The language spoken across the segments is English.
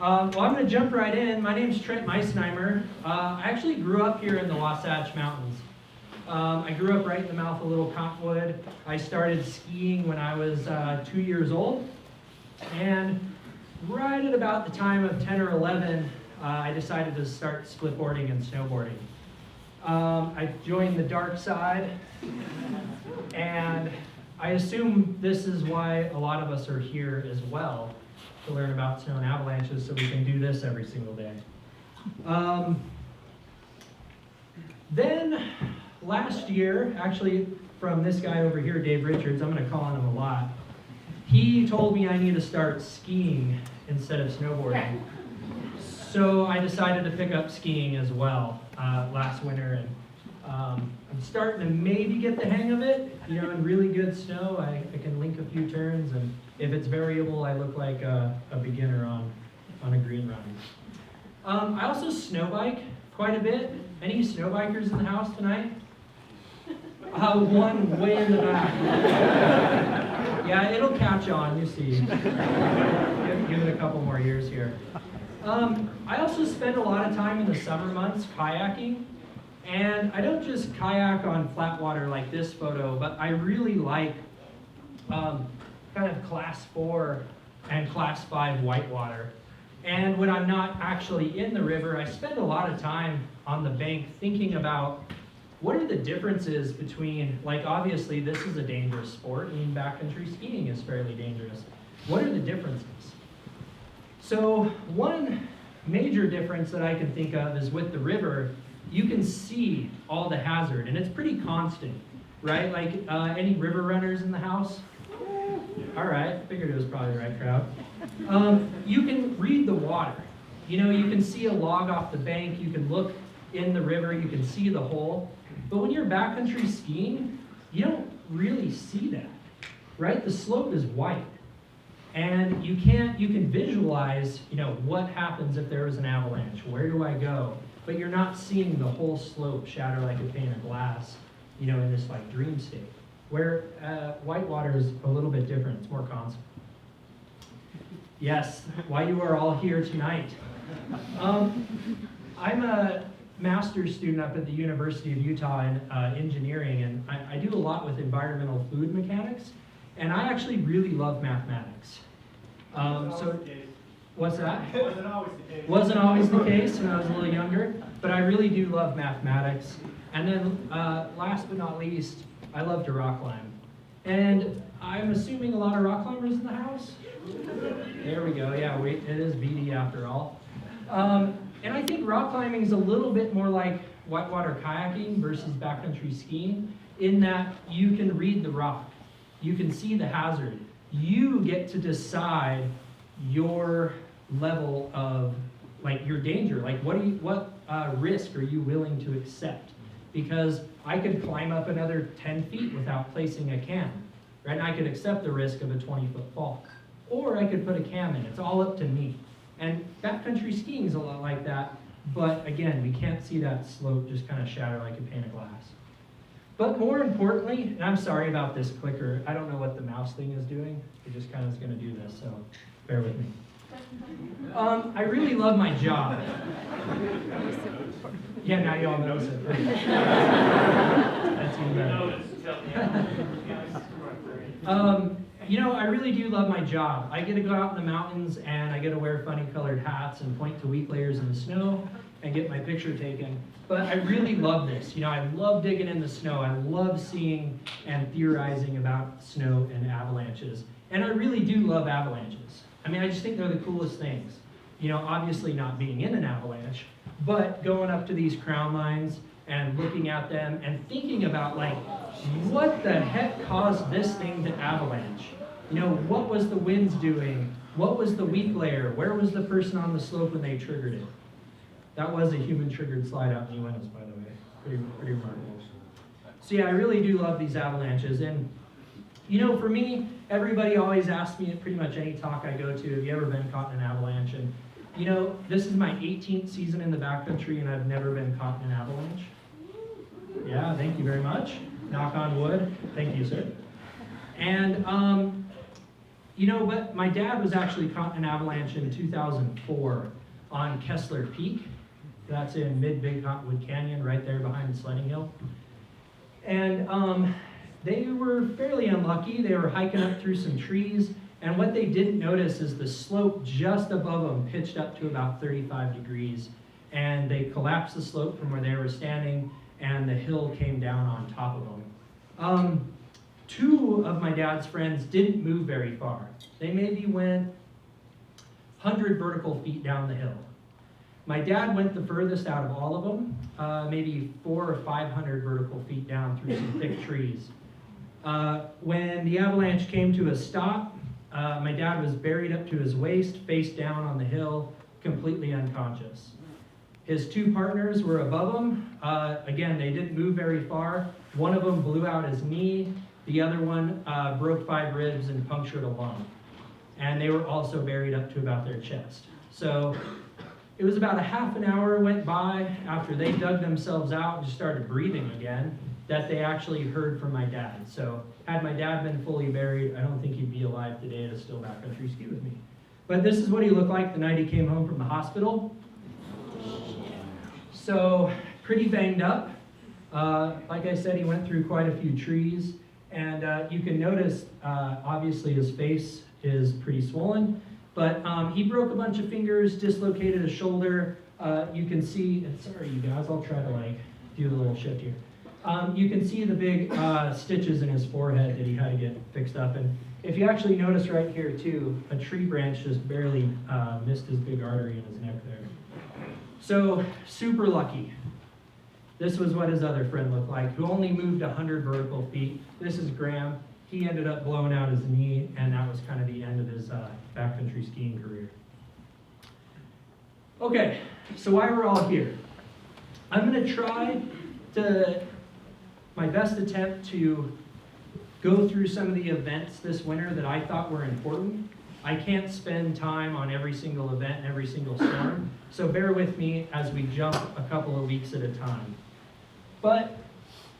Well, I'm going to jump right in. My name's Trent Meisenheimer. I actually grew up here in the Wasatch Mountains. I grew up right in the mouth of Little Cottonwood. I started skiing when I was 2 years old. And right at about the time of 10 or 11, I decided to start splitboarding and snowboarding. I joined the dark side, and I assume this is why a lot of us are here as well, to learn about snow and avalanches so we can do this every single day. Then last year, actually from this guy over here, Dave Richards, I'm going to call on him a lot, he told me I need to start skiing instead of snowboarding. So I decided to pick up skiing as well last winter, and I'm starting to maybe get the hang of it. You know, in really good snow, I can link a few turns, and if it's variable, I look like a beginner on a green run. I also snow bike quite a bit. Any snow bikers in the house tonight? One way in the back. Yeah, it'll catch on, you see. Give it a couple more years here. I also spend a lot of time in the summer months kayaking. And I don't just kayak on flat water like this photo, but I really like kind of class 4 and class 5 whitewater. And when I'm not actually in the river, I spend a lot of time on the bank thinking about what are the differences between, like obviously this is a dangerous sport, and backcountry skiing is fairly dangerous. What are the differences? So one major difference that I can think of is with the river, you can see all the hazard, and it's pretty constant, right? Like any river runners in the house? All right, figured it was probably the right crowd. You can read the water. You know, you can see a log off the bank, you can look in the river, you can see the hole. But when you're backcountry skiing, you don't really see that, right? The slope is white. And you can visualize, you know, what happens if there was an avalanche, where do I go? But you're not seeing the whole slope shatter like a pane of glass, you know, in this like dream state. Where whitewater is a little bit different, it's more constant. Yes, why you are all here tonight. I'm a master's student up at the University of Utah in engineering, and I do a lot with environmental fluid mechanics, and I actually really love mathematics. What's that? Wasn't always the case. Wasn't always the case when I was a little younger, but I really do love mathematics. And then last but not least, I love to rock climb. And I'm assuming a lot of rock climbers in the house? There we go, yeah, it is BD after all. And I think rock climbing is a little bit more like whitewater kayaking versus backcountry skiing in that you can read the rock. You can see the hazard. You get to decide your level of, like, your danger. Like, what risk are you willing to accept? Because I could climb up another 10 feet without placing a cam, right? And I could accept the risk of a 20-foot fall. Or I could put a cam in. It's all up to me. And backcountry skiing is a lot like that, but again, we can't see that slope just kind of shatter like a pane of glass. But more importantly, and I'm sorry about this clicker, I don't know what the mouse thing is doing. It just kind of is going to do this, so bear with me. I really love my job. Yeah, now you all notice it. That's even better. You know, I really do love my job. I get to go out in the mountains and I get to wear funny colored hats and point to weak layers in the snow and get my picture taken. But I really love this. You know, I love digging in the snow. I love seeing and theorizing about snow and avalanches. And I really do love avalanches. I mean, I just think they're the coolest things. You know, obviously not being in an avalanche, but going up to these crown lines and looking at them and thinking about, like, what the heck caused this thing to avalanche? You know, what was the winds doing? What was the weak layer? Where was the person on the slope when they triggered it? That was a human-triggered slide out in the Uintas, by the way. Pretty remarkable. So yeah, I really do love these avalanches. And, you know, for me, everybody always asks me at pretty much any talk I go to, have you ever been caught in an avalanche? And, you know, this is my 18th season in the backcountry, and I've never been caught in an avalanche. Yeah, thank you very much. Knock on wood. Thank you, sir. And But my dad was actually caught in an avalanche in 2004 on Kessler Peak. That's in mid-Big Cottonwood Canyon, right there behind the sledding hill. And they were fairly unlucky. They were hiking up through some trees, and what they didn't notice is the slope just above them pitched up to about 35 degrees, and they collapsed the slope from where they were standing, and the hill came down on top of them. Two of my dad's friends didn't move very far. They maybe went 100 vertical feet down the hill. My dad went the furthest out of all of them, maybe 400 or 500 vertical feet down through some thick trees. When the avalanche came to a stop, my dad was buried up to his waist, face down on the hill, completely unconscious. His two partners were above him. Again, they didn't move very far. One of them blew out his knee. The other one broke 5 ribs and punctured a lung. And they were also buried up to about their chest. So it was about a half an hour went by after they dug themselves out and started breathing again that they actually heard from my dad. So had my dad been fully buried, I don't think he'd be alive today to still backcountry ski with me. But this is what he looked like the night he came home from the hospital. So pretty banged up. Like I said, he went through quite a few trees. And you can notice, obviously, his face is pretty swollen. But he broke a bunch of fingers, dislocated a shoulder. You can see, and sorry you guys, I'll try to do a little shift here. You can see the big stitches in his forehead that he had to get fixed up. And if you actually notice right here too, a tree branch just barely missed his big artery in his neck there. So super lucky. This was what his other friend looked like, who only moved 100 vertical feet. This is Graham. He ended up blowing out his knee, and that was kind of the end of his backcountry skiing career. Okay, so why we're all here. I'm going to try my best attempt to go through some of the events this winter that I thought were important. I can't spend time on every single event and every single storm, so bear with me as we jump a couple of weeks at a time. But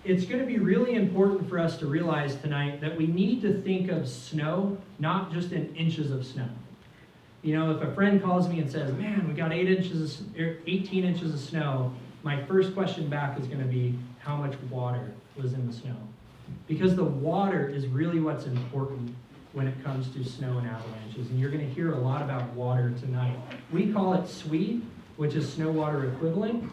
it's going to be really important for us to realize tonight that we need to think of snow, not just in inches of snow. If a friend calls me and says, man, we got 18 inches of snow, my first question back is going to be, how much water was in the snow? Because the water is really what's important when it comes to snow and avalanches. And you're going to hear a lot about water tonight. We call it SWE, which is snow water equivalent.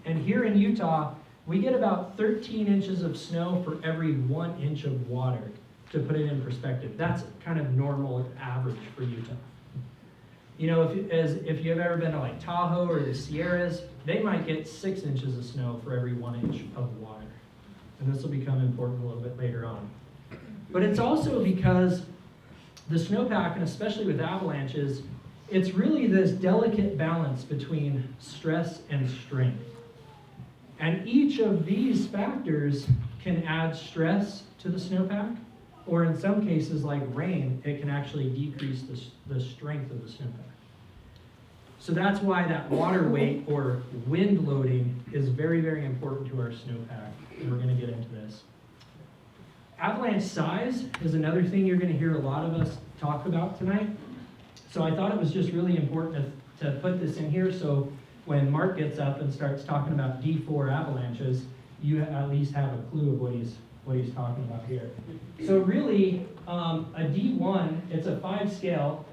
And here in Utah, we get about 13 inches of snow for every 1 inch of water, to put it in perspective. That's kind of normal average for Utah. If you've ever been to Tahoe or the Sierras, they might get 6 inches of snow for every 1 inch of water. And this will become important a little bit later on. But it's also because the snowpack, and especially with avalanches, it's really this delicate balance between stress and strength. And each of these factors can add stress to the snowpack, or in some cases like rain, it can actually decrease the strength of the snowpack. So that's why that water weight or wind loading is very, very important to our snowpack, and we're going to get into this. Avalanche size is another thing you're going to hear a lot of us talk about tonight. So I thought it was just really important to put this in here, so when Mark gets up and starts talking about D4 avalanches, you at least have a clue of what he's talking about here. So really, a D1, it's a 5 scale,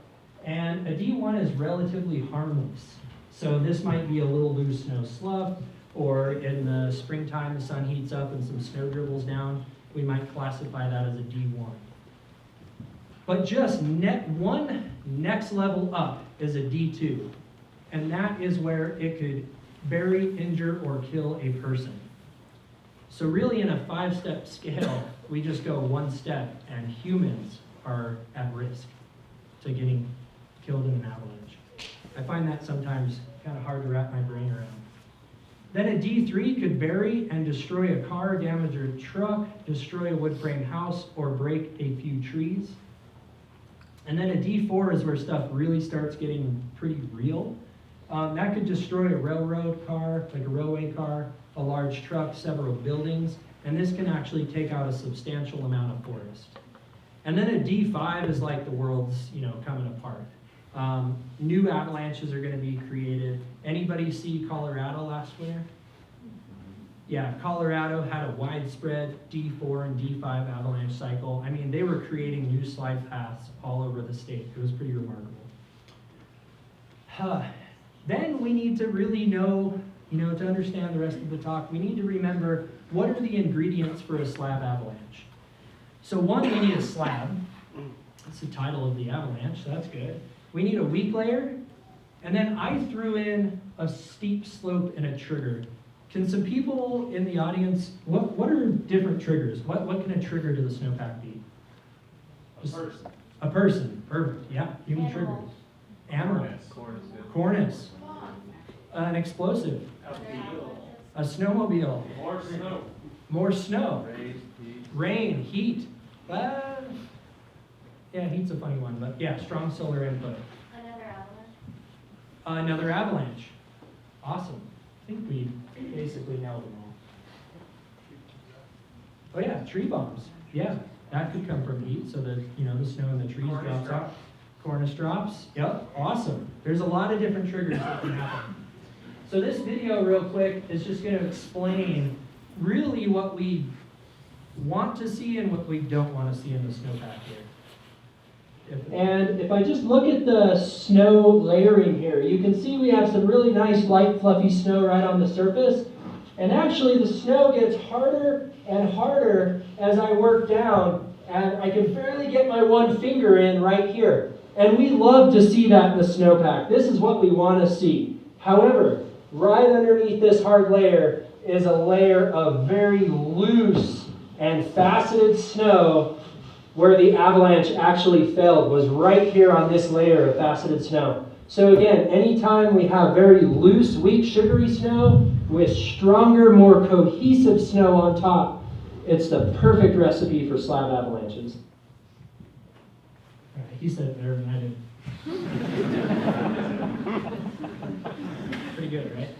and a D1 is relatively harmless. So this might be a little loose snow slough, or in the springtime the sun heats up and some snow dribbles down, we might classify that as a D1. But just one next level up is a D2. And that is where it could bury, injure, or kill a person. So really in a 5-step scale, we just go 1 step, and humans are at risk to getting killed in an avalanche. I find that sometimes kind of hard to wrap my brain around. Then a D3 could bury and destroy a car, damage a truck, destroy a wood frame house, or break a few trees. And then a D4 is where stuff really starts getting pretty real. That could destroy a railroad car, like a railway car, a large truck, several buildings, and this can actually take out a substantial amount of forest. And then a D5 is like the world's, coming apart. New avalanches are going to be created. Anybody see Colorado last winter? Yeah, Colorado had a widespread D4 and D5 avalanche cycle. I mean, they were creating new slide paths all over the state. It was pretty remarkable. Then we need to really know, to understand the rest of the talk, we need to remember what are the ingredients for a slab avalanche. So one, we need a slab. That's the title of the avalanche, so that's good. We need a weak layer, and then I threw in a steep slope and a trigger. Can some people in the audience, what are different triggers? What can a trigger to the snowpack be? A person. A person, perfect, yeah, human triggers. Animal. Cornice. An explosive. A snowmobile. More snow. More snow. Rain, heat. Rain, heat. Yeah, heat's a funny one, but yeah, strong solar input. Another avalanche. Another avalanche. Awesome. I think we basically nailed them all. Oh yeah, tree bombs. Yeah, that could come from heat, so that the snow in the trees drops out. Cornice drops. Yep, awesome. There's a lot of different triggers that can happen. So this video, real quick, is just going to explain really what we want to see and what we don't want to see in the snowpack here. And if I just look at the snow layering here, you can see we have some really nice light fluffy snow right on the surface. And actually the snow gets harder and harder as I work down, and I can barely get my one finger in right here. And we love to see that in the snowpack. This is what we want to see. However, right underneath this hard layer is a layer of very loose and faceted snow where the avalanche actually failed, was right here on this layer of faceted snow. So again, anytime we have very loose, weak, sugary snow with stronger, more cohesive snow on top, it's the perfect recipe for slab avalanches. All right, he said it better than I did. Pretty good, right?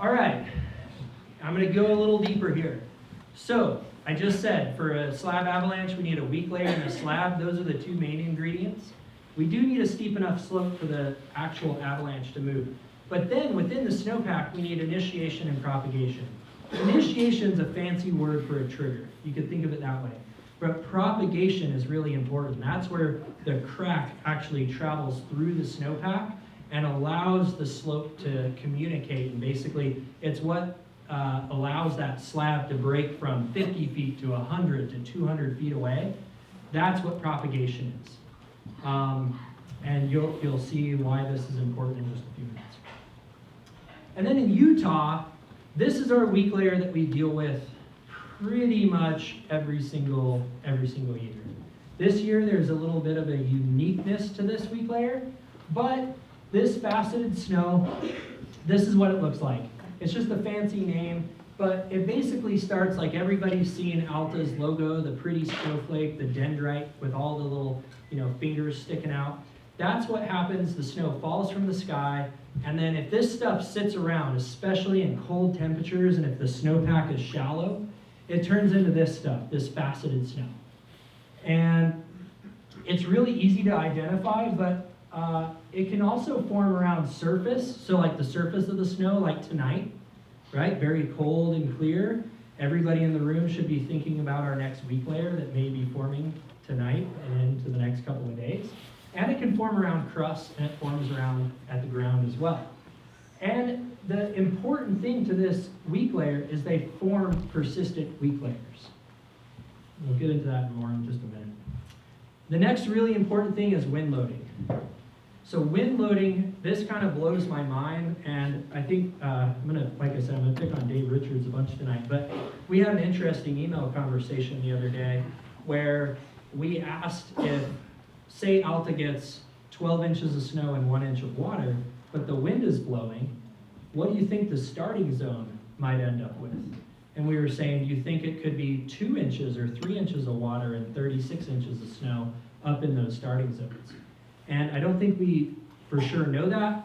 All right, I'm going to go a little deeper here. So, I just said, for a slab avalanche, we need a weak layer and a slab. Those are the two main ingredients. We do need a steep enough slope for the actual avalanche to move. But then, within the snowpack, we need initiation and propagation. Initiation is a fancy word for a trigger. You could think of it that way. But propagation is really important. That's where the crack actually travels through the snowpack and allows the slope to communicate. And basically, it's what allows that slab to break from 50 feet to 100 to 200 feet away. That's what propagation is. And you'll see why this is important in just a few minutes. And then in Utah, this is our weak layer that we deal with pretty much every single year. This year there's a little bit of a uniqueness to this weak layer, but this faceted snow, this is what it looks like. It's just a fancy name, but it basically starts like everybody's seen Alta's logo, the pretty snowflake, the dendrite with all the little, fingers sticking out. That's what happens. The snow falls from the sky, and then if this stuff sits around, especially in cold temperatures, and if the snowpack is shallow, it turns into this stuff, this faceted snow. And it's really easy to identify, but it can also form around surface, so like the surface of the snow, like tonight, right? Very cold and clear. Everybody in the room should be thinking about our next weak layer that may be forming tonight and into the next couple of days. And it can form around crust, and it forms around at the ground as well. And the important thing to this weak layer is they form persistent weak layers. We'll get into that more in just a minute. The next really important thing is wind loading. So wind loading, this kind of blows my mind, and I think, like I said, I'm gonna pick on Dave Richards a bunch tonight, but we had an interesting email conversation the other day where we asked if, say Alta gets 12 inches of snow and 1 inch of water, but the wind is blowing, what do you think the starting zone might end up with? And we were saying, do you think it could be 2 inches or 3 inches of water and 36 inches of snow up in those starting zones? And I don't think we for sure know that,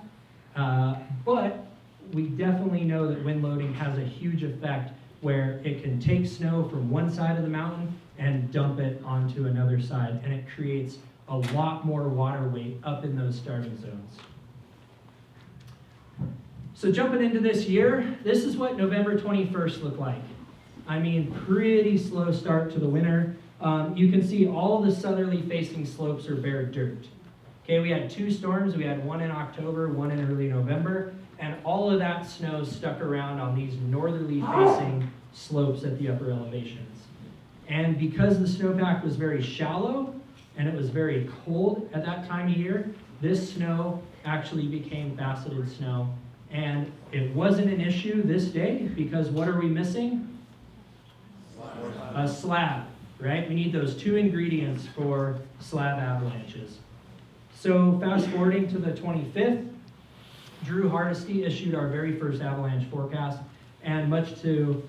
but we definitely know that wind loading has a huge effect where it can take snow from one side of the mountain and dump it onto another side, and it creates a lot more water weight up in those starting zones. So jumping into this year, this is what November 21st looked like. I mean, pretty slow start to the winter. You can see all the southerly facing slopes are bare dirt. Okay, we had 2 storms. We had one in October, one in early November, and all of that snow stuck around on these northerly facing slopes at the upper elevations. And because the snowpack was very shallow and it was very cold at that time of year, this snow actually became faceted snow. And it wasn't an issue this day because what are we missing? A slab, right? We need those 2 ingredients for slab avalanches. So fast forwarding to the 25th, Drew Hardesty issued our very first avalanche forecast, and much to,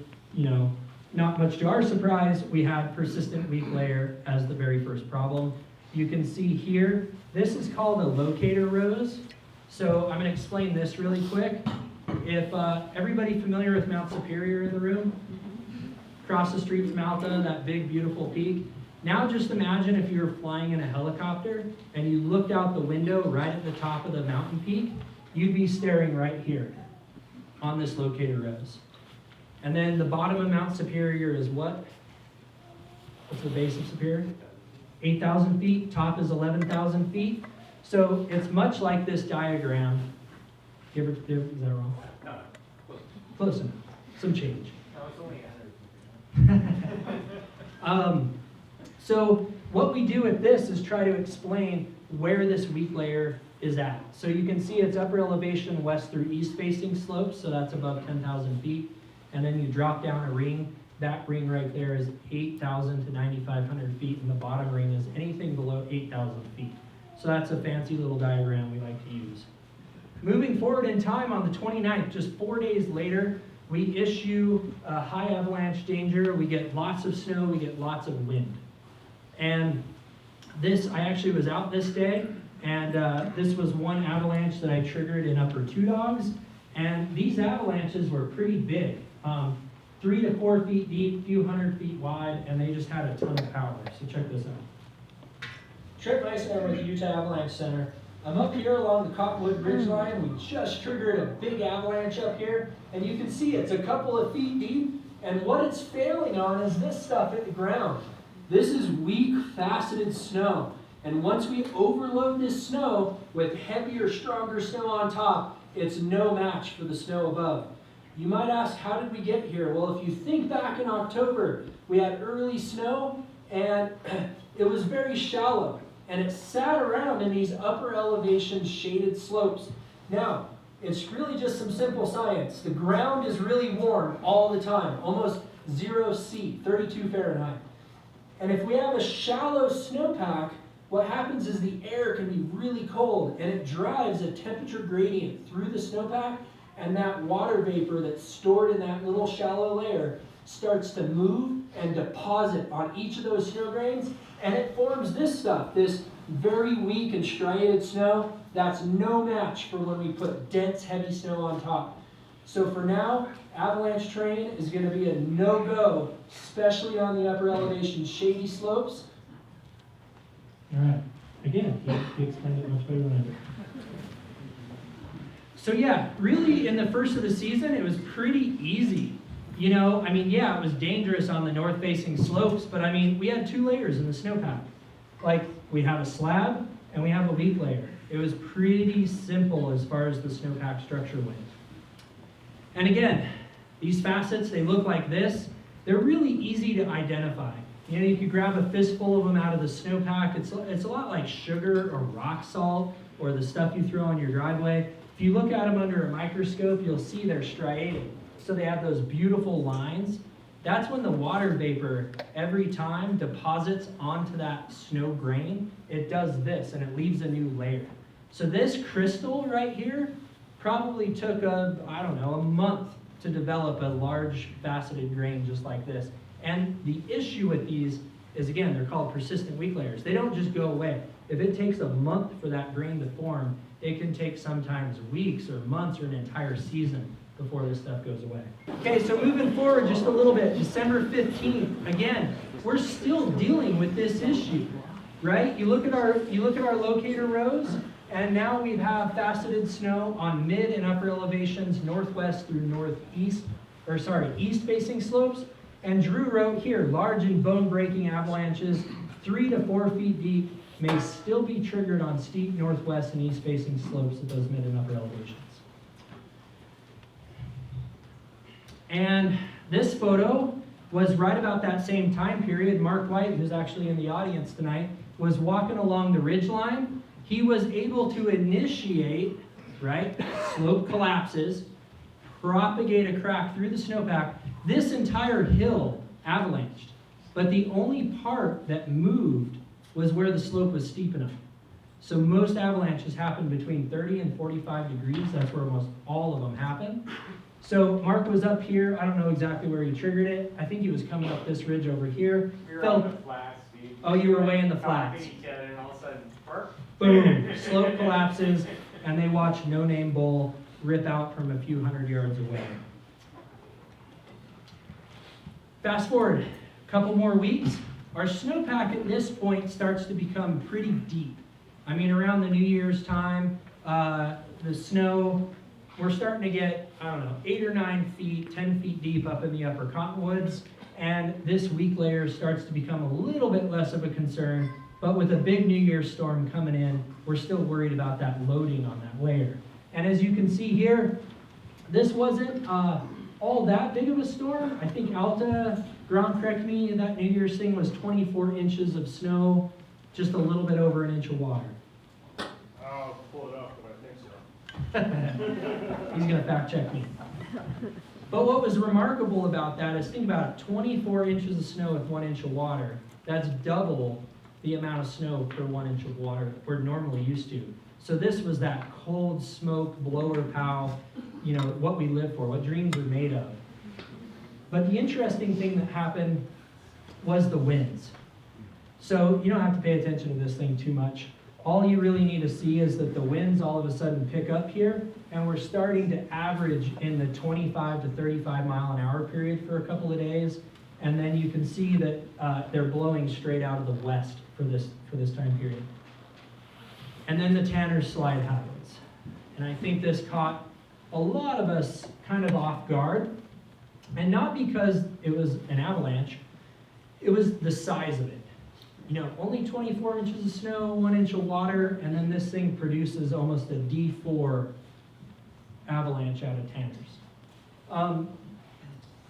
not much to our surprise, we had persistent weak layer as the very first problem. You can see here, this is called a locator rose. So I'm going to explain this really quick. If everybody familiar with Mount Superior in the room? Across the street from Malta, that big beautiful peak. Now just imagine if you were flying in a helicopter and you looked out the window right at the top of the mountain peak, you'd be staring right here on this locator rose. And then the bottom of Mount Superior is what? What's the base of Superior? 8,000 feet, top is 11,000 feet. So it's much like this diagram. Is that wrong? No, Close enough. Some change. no, it's only 100. So what we do with this is try to explain where this weak layer is at. So you can see it's upper elevation west through east facing slopes, so that's above 10,000 feet. And then you drop down a ring. That ring right there is 8,000 to 9,500 feet, and the bottom ring is anything below 8,000 feet. So that's a fancy little diagram we like to use. Moving forward in time on the 29th, just 4 days later, we issue a high avalanche danger. We get lots of snow, we get lots of wind. And this, I actually was out this day, and this was one avalanche that I triggered in Upper Two Dogs. And these avalanches were pretty big, 3 to 4 feet deep, few hundred feet wide, and they just had a ton of power. So check this out. Trent Meisenheimer with the Utah Avalanche Center. I'm up here along the Cottonwood ridgeline. We just triggered a big avalanche up here, and you can see it's a couple of feet deep, and what it's failing on is this stuff at the ground. This is weak, faceted snow, and once we overload this snow with heavier, stronger snow on top, it's no match for the snow above. You might ask, how did we get here? Well, if you think back in October, we had early snow, and it was very shallow. And it sat around in these upper elevation shaded slopes. Now, it's really just some simple science. The ground is really warm all the time, almost 0 C, 32 Fahrenheit. And if we have a shallow snowpack, what happens is the air can be really cold, and it drives a temperature gradient through the snowpack, and that water vapor that's stored in that little shallow layer starts to move and deposit on each of those snow grains, and it forms this stuff, this very weak and striated snow that's no match for when we put dense, heavy snow on top. So for now, avalanche terrain is going to be a no-go, especially on the upper elevation shady slopes. All right, again, he explained it much better than I did. So yeah, really in the first of the season, it was pretty easy. Yeah, it was dangerous on the north-facing slopes, but we had 2 layers in the snowpack. Like, we have a slab and we have a weak layer. It was pretty simple as far as the snowpack structure went. And again, these facets, they look like this. They're really easy to identify. You could grab a fistful of them out of the snowpack. It's a lot like sugar or rock salt or the stuff you throw on your driveway. If you look at them under a microscope, you'll see they're striated. So they have those beautiful lines. That's when the water vapor, every time, deposits onto that snow grain. It does this, and it leaves a new layer. So this crystal right here probably took a month to develop a large faceted grain just like this. And the issue with these is, again, they're called persistent weak layers. They don't just go away. If it takes a month for that grain to form, it can take sometimes weeks or months or an entire season before this stuff goes away. Okay, so moving forward just a little bit, December 15th, again, we're still dealing with this issue, right? You look at our locator rows, and now we have faceted snow on mid and upper elevations, northwest through northeast, east-facing slopes. And Drew wrote here, large and bone-breaking avalanches, 3 to 4 feet deep, may still be triggered on steep northwest and east-facing slopes at those mid and upper elevations. And this photo was right about that same time period. Mark White, who's actually in the audience tonight, was walking along the ridgeline. He was able to initiate, right, slope collapses, propagate a crack through the snowpack. This entire hill avalanched, but the only part that moved was where the slope was steep enough. So most avalanches happen between 30 and 45 degrees. That's where almost all of them happen. So Mark was up here. I don't know exactly where he triggered it. I think he was coming up this ridge over here. We were on the flats, Steve. Oh, you were way in the flats. Talking to each other, and all of a sudden, burp. Boom, slope collapses, and they watch No Name Bull rip out from a few hundred yards away. Fast forward a couple more weeks, our snowpack at this point starts to become pretty deep. I mean, around the New Year's time, the snow, we're starting to get, 8 or 9 feet, 10 feet deep up in the upper Cottonwoods, and this weak layer starts to become a little bit less of a concern, but with a big New Year's storm coming in, we're still worried about that loading on that layer. And as you can see here, this wasn't all that big of a storm. I think Alta, ground correct me, that New Year's thing was 24 inches of snow, just a little bit over an inch of water. I'll pull it up, but I think so. He's gonna fact check me. But what was remarkable about that is, think about it, 24 inches of snow with 1 inch of water. That's double the amount of snow per 1 inch of water that we're normally used to. So this was that cold smoke blower pow, what we live for, what dreams are made of. But the interesting thing that happened was the winds. So you don't have to pay attention to this thing too much. All you really need to see is that the winds all of a sudden pick up here, and we're starting to average in the 25 to 35 mile an hour period for a couple of days. And then you can see that they're blowing straight out of the west for this time period. And then the Tanner slide happens. And I think this caught a lot of us kind of off guard. And not because it was an avalanche, it was the size of it. Only 24 inches of snow, 1 inch of water, and then this thing produces almost a D4 avalanche out of Tanners.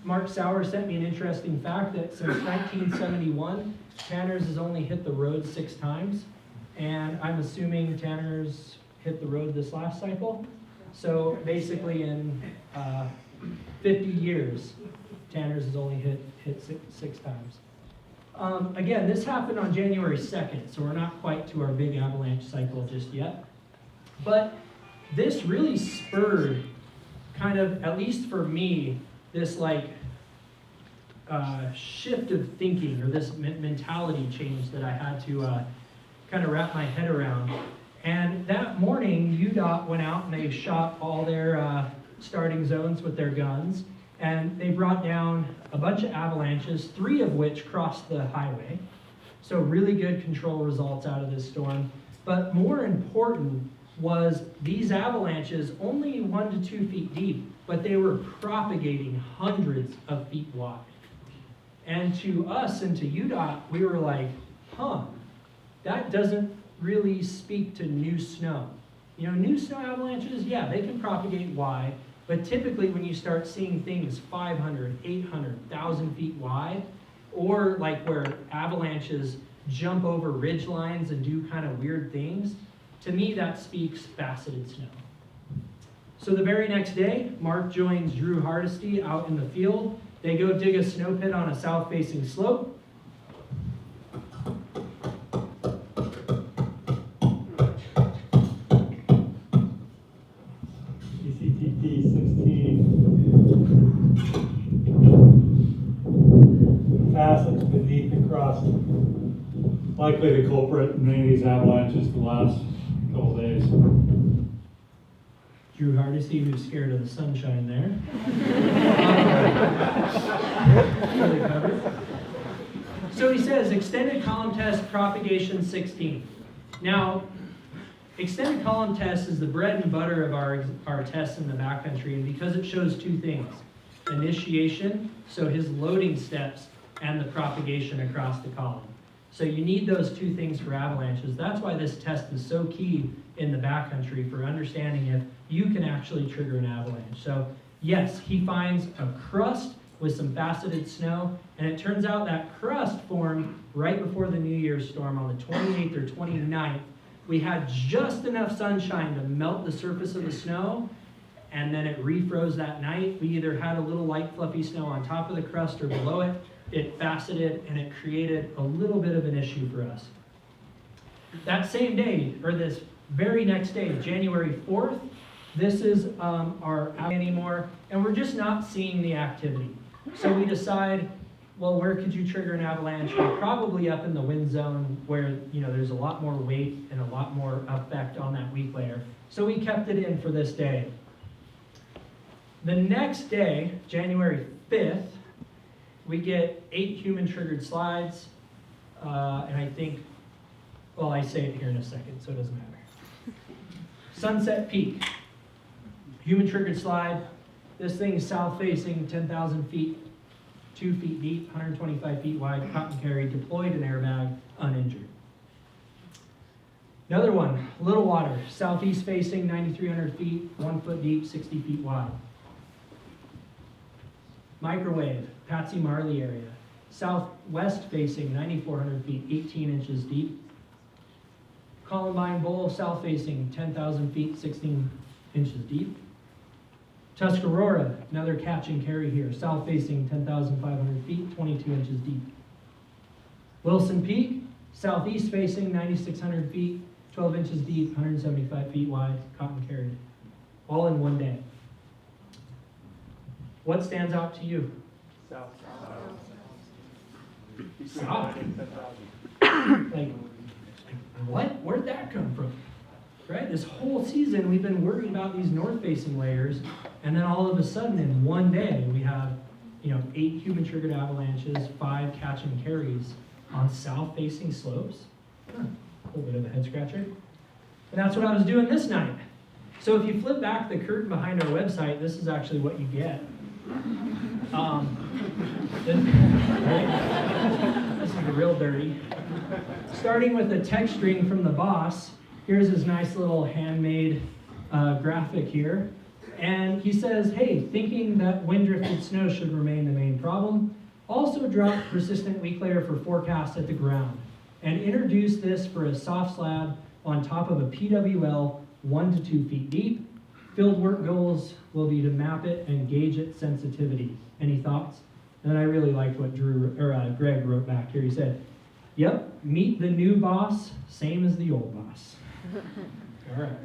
Mark Saurer sent me an interesting fact that since 1971, Tanners has only hit the road 6 times. And I'm assuming Tanners hit the road this last cycle. So basically in 50 years, Tanners has only hit six times. Again, this happened on January 2nd, so we're not quite to our big avalanche cycle just yet. But this really spurred kind of, at least for me, this shift of thinking, or this mentality change that I had to kind of wrap my head around. And that morning, UDOT went out and they shot all their starting zones with their guns, and they brought down a bunch of avalanches, 3 of which crossed the highway. So really good control results out of this storm. But more important was these avalanches only 1 to 2 feet deep, but they were propagating hundreds of feet wide. And to us and to UDOT, we were like, that doesn't really speak to new snow. New snow avalanches, yeah, they can propagate wide, but typically when you start seeing things 500, 800, 1,000 feet wide, or like where avalanches jump over ridge lines and do kind of weird things, to me that speaks faceted snow. So the very next day, Mark joins Drew Hardesty out in the field. They go dig a snow pit on a south-facing slope. ECTP 16. Facets beneath and crossed. Likely the culprit in many of these avalanches the last couple days. Drew Hardesty, who's scared of the sunshine there. Really covered. So he says, extended column test propagation 16. Now, extended column test is the bread and butter of our tests in the backcountry, and because it shows two things: initiation, so his loading steps, and the propagation across the column. So you need those two things for avalanches. That's why this test is so key in the backcountry for understanding if you can actually trigger an avalanche. So yes, he finds a crust with some faceted snow, and it turns out that crust formed right before the New Year's storm on the 28th or 29th. We had just enough sunshine to melt the surface of the snow, and then it refroze that night. We either had a little light fluffy snow on top of the crust or below it. It faceted, and it created a little bit of an issue for us. That same day, or this very next day, January 4th, this is our anymore, and we're just not seeing the activity. So we decide, well, where could you trigger an avalanche? Well, probably up in the wind zone where, there's a lot more weight and a lot more effect on that weak layer. So we kept it in for this day. The next day, January 5th, we get 8 human-triggered slides, and I think, well, I say it here in a second, so it doesn't matter. Sunset Peak, human-triggered slide. This thing is south-facing, 10,000 feet, 2 feet deep, 125 feet wide, cotton carry, deployed an airbag, uninjured. Another one, Little Water, southeast-facing, 9,300 feet, 1 foot deep, 60 feet wide. Microwave, Patsy Marley area, southwest facing, 9,400 feet, 18 inches deep. Columbine Bowl, south facing, 10,000 feet, 16 inches deep. Tuscarora, another catch and carry here, south facing, 10,500 feet, 22 inches deep. Wilson Peak, southeast facing, 9,600 feet, 12 inches deep, 175 feet wide, cotton carried. All in one day. What stands out to you? South. South? Like, what? Where'd that come from? Right? This whole season we've been worried about these north-facing layers, and then all of a sudden in one day we have, 8 human-triggered avalanches, 5 catch and carries on south-facing slopes. A little bit of a head scratcher. And that's what I was doing this night. So if you flip back the curtain behind our website, this is actually what you get. This is real dirty. Starting with a text string from the boss, here's his nice little handmade graphic here. And he says, hey, thinking that wind-drifted snow should remain the main problem, also drop persistent weak layer for forecast at the ground, and introduce this for a soft slab on top of a PWL 1 to 2 feet deep. Field work goals will be to map it and gauge its sensitivity. Any thoughts? And then I really liked what Greg wrote back here. He said, yep, meet the new boss, same as the old boss. All right.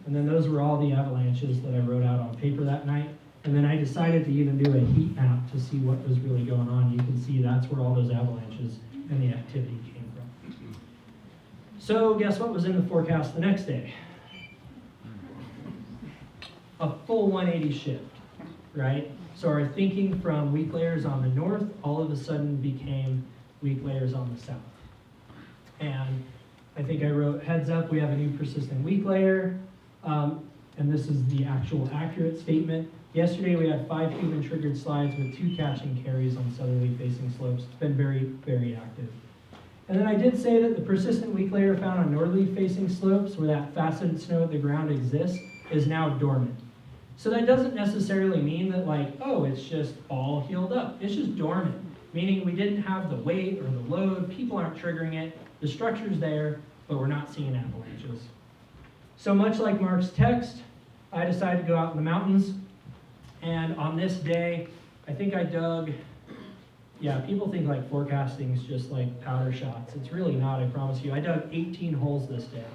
And then those were all the avalanches that I wrote out on paper that night. And then I decided to even do a heat map to see what was really going on. You can see that's where all those avalanches and the activity came from. So guess what was in the forecast the next day? A full 180 shift, right? So our thinking from weak layers on the north all of a sudden became weak layers on the south. And I think I wrote, heads up, we have a new persistent weak layer. And this is the actual accurate statement. Yesterday we had 5 human triggered slides with 2 catch and carries on southerly facing slopes. It's been very, very active. And then I did say that the persistent weak layer found on northerly facing slopes where that faceted snow at the ground exists is now dormant. So that doesn't necessarily mean that it's just all healed up. It's just dormant, meaning we didn't have the weight or the load, people aren't triggering it, the structure's there, but we're not seeing avalanches. So much like Mark's text, I decided to go out in the mountains, and on this day, I think I dug, people think forecasting is just like powder shots. It's really not, I promise you. I dug 18 holes this day.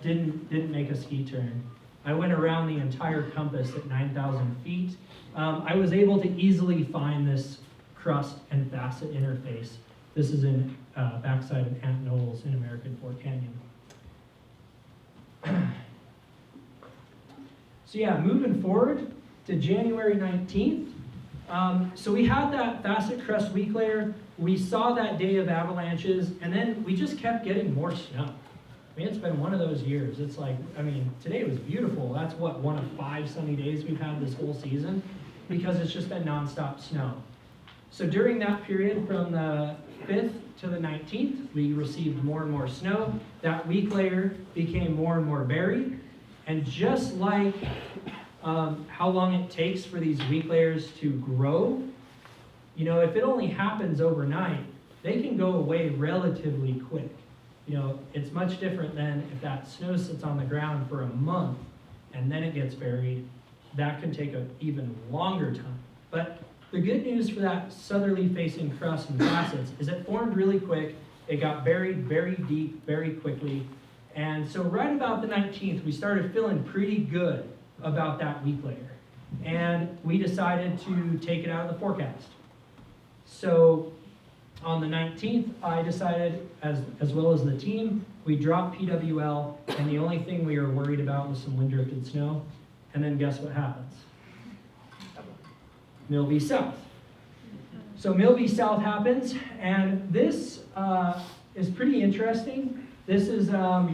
Didn't make a ski turn. I went around the entire compass at 9,000 feet. I was able to easily find this crust and facet interface. This is in backside of Ant Knolls in American Fork Canyon. So moving forward to January 19th, So we had that facet crust weak layer. We saw that day of avalanches, and then we just kept getting more snow. I mean, it's been one of those years. It's like, I mean, today was beautiful. That's what, one of 5 sunny days we've had this whole season, because it's just been nonstop snow. So during that period from the 5th to the 19th, we received more and more snow. That weak layer became more and more buried. And just like how long it takes for these weak layers to grow, you know, if it only happens overnight, they can go away relatively quick. You know, it's much different than if that snow sits on the ground for a month and then it gets buried. That can take an even longer time. But the good news for that southerly facing crust and facets is it formed really quick. It got buried very deep, very quickly. And so right about the 19th, we started feeling pretty good about that weak layer. And we decided to take it out of the forecast. So on the 19th, I decided, as well as the team, we dropped PWL, and the only thing we were worried about was some wind-drifted snow. And then guess what happens? Milby South. So Milby South happens, and this is pretty interesting. This is, I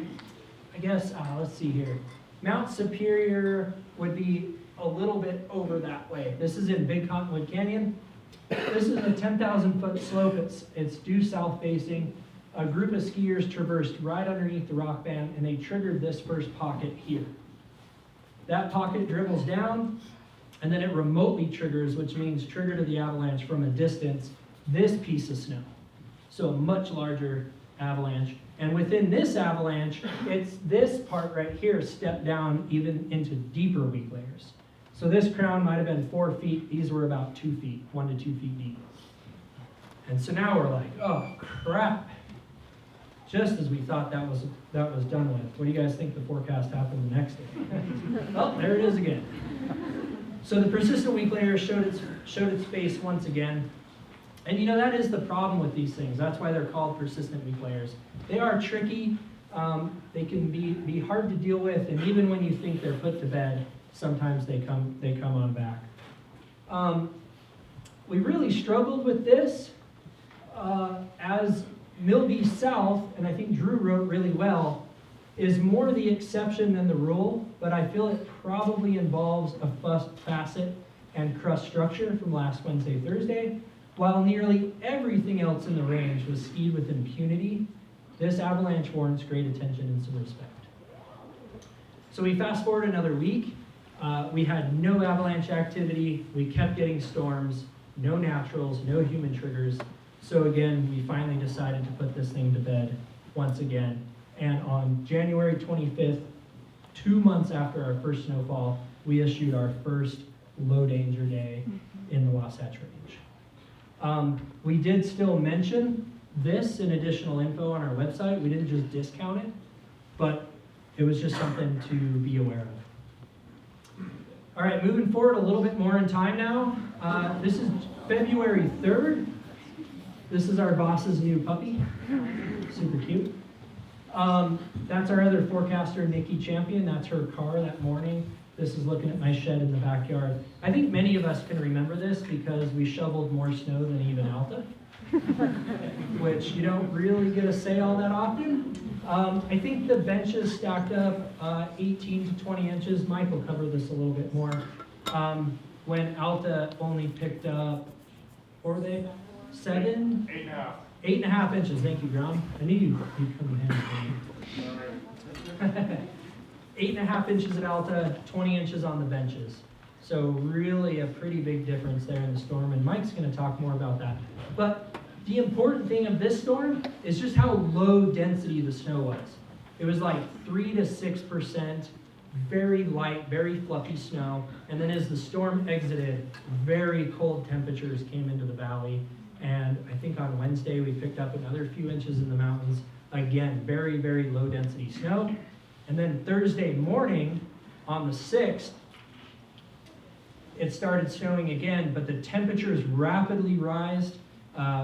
guess, let's see here. Mount Superior would be a little bit over that way. This is in Big Cottonwood Canyon. This is a 10,000-foot slope. It's due south facing. A group of skiers traversed right underneath the rock band, and they triggered this first pocket here. That pocket dribbles down, and then it remotely triggers, which means trigger to the avalanche from a distance, this piece of snow. So a much larger avalanche. And within this avalanche, it's this part right here stepped down even into deeper weak layers. So this crown might have been 4 feet. These were about 2 feet, 1 to 2 feet deep. And so now we're like, oh crap. Just as we thought that was done with. What do you guys think the forecast happened the next day? Oh, there it is again. So the persistent weak layer showed its face once again. And you know, that is the problem with these things. That's why they're called persistent weak layers. They are tricky. They can be hard to deal with, and even when you think they're put to bed, sometimes they come on back. We really struggled with this as Milby South, and I think Drew wrote really well, is more the exception than the rule, but I feel it probably involves a facet and crust structure from last Wednesday, Thursday. While nearly everything else in the range was skied with impunity, this avalanche warrants great attention and some respect. So we fast forward another week. We had no avalanche activity. We kept getting storms, no naturals, no human triggers. So again, we finally decided to put this thing to bed once again. And on January 25th, 2 months after our first snowfall, we issued our first low danger day in the Wasatch Range. We did still mention this in additional info on our website. We didn't just discount it, but it was just something to be aware of. All right, moving forward a little bit more in time now. This is February 3rd. This is our boss's new puppy. Super cute. That's our other forecaster, Nikki Champion. That's her car that morning. This is looking at my shed in the backyard. I think many of us can remember this because we shoveled more snow than even Alta, which you don't really get to say all that often. I think the benches stacked up 18 to 20 inches. Mike will cover this a little bit more. When Alta only picked up, what were they? 7? 8.5. 8.5 inches. Thank you, Grom. I knew you'd come in handy. 8.5 inches at Alta, 20 inches on the benches. So really a pretty big difference there in the storm, and Mike's going to talk more about that. But the important thing of this storm is just how low density the snow was. It was like 3 to 6%, very light, very fluffy snow. And then as the storm exited, very cold temperatures came into the valley. And I think on Wednesday we picked up another few inches in the mountains. Again, very, very low density snow. And then Thursday morning on the 6th, it started snowing again, but the temperatures rapidly rised.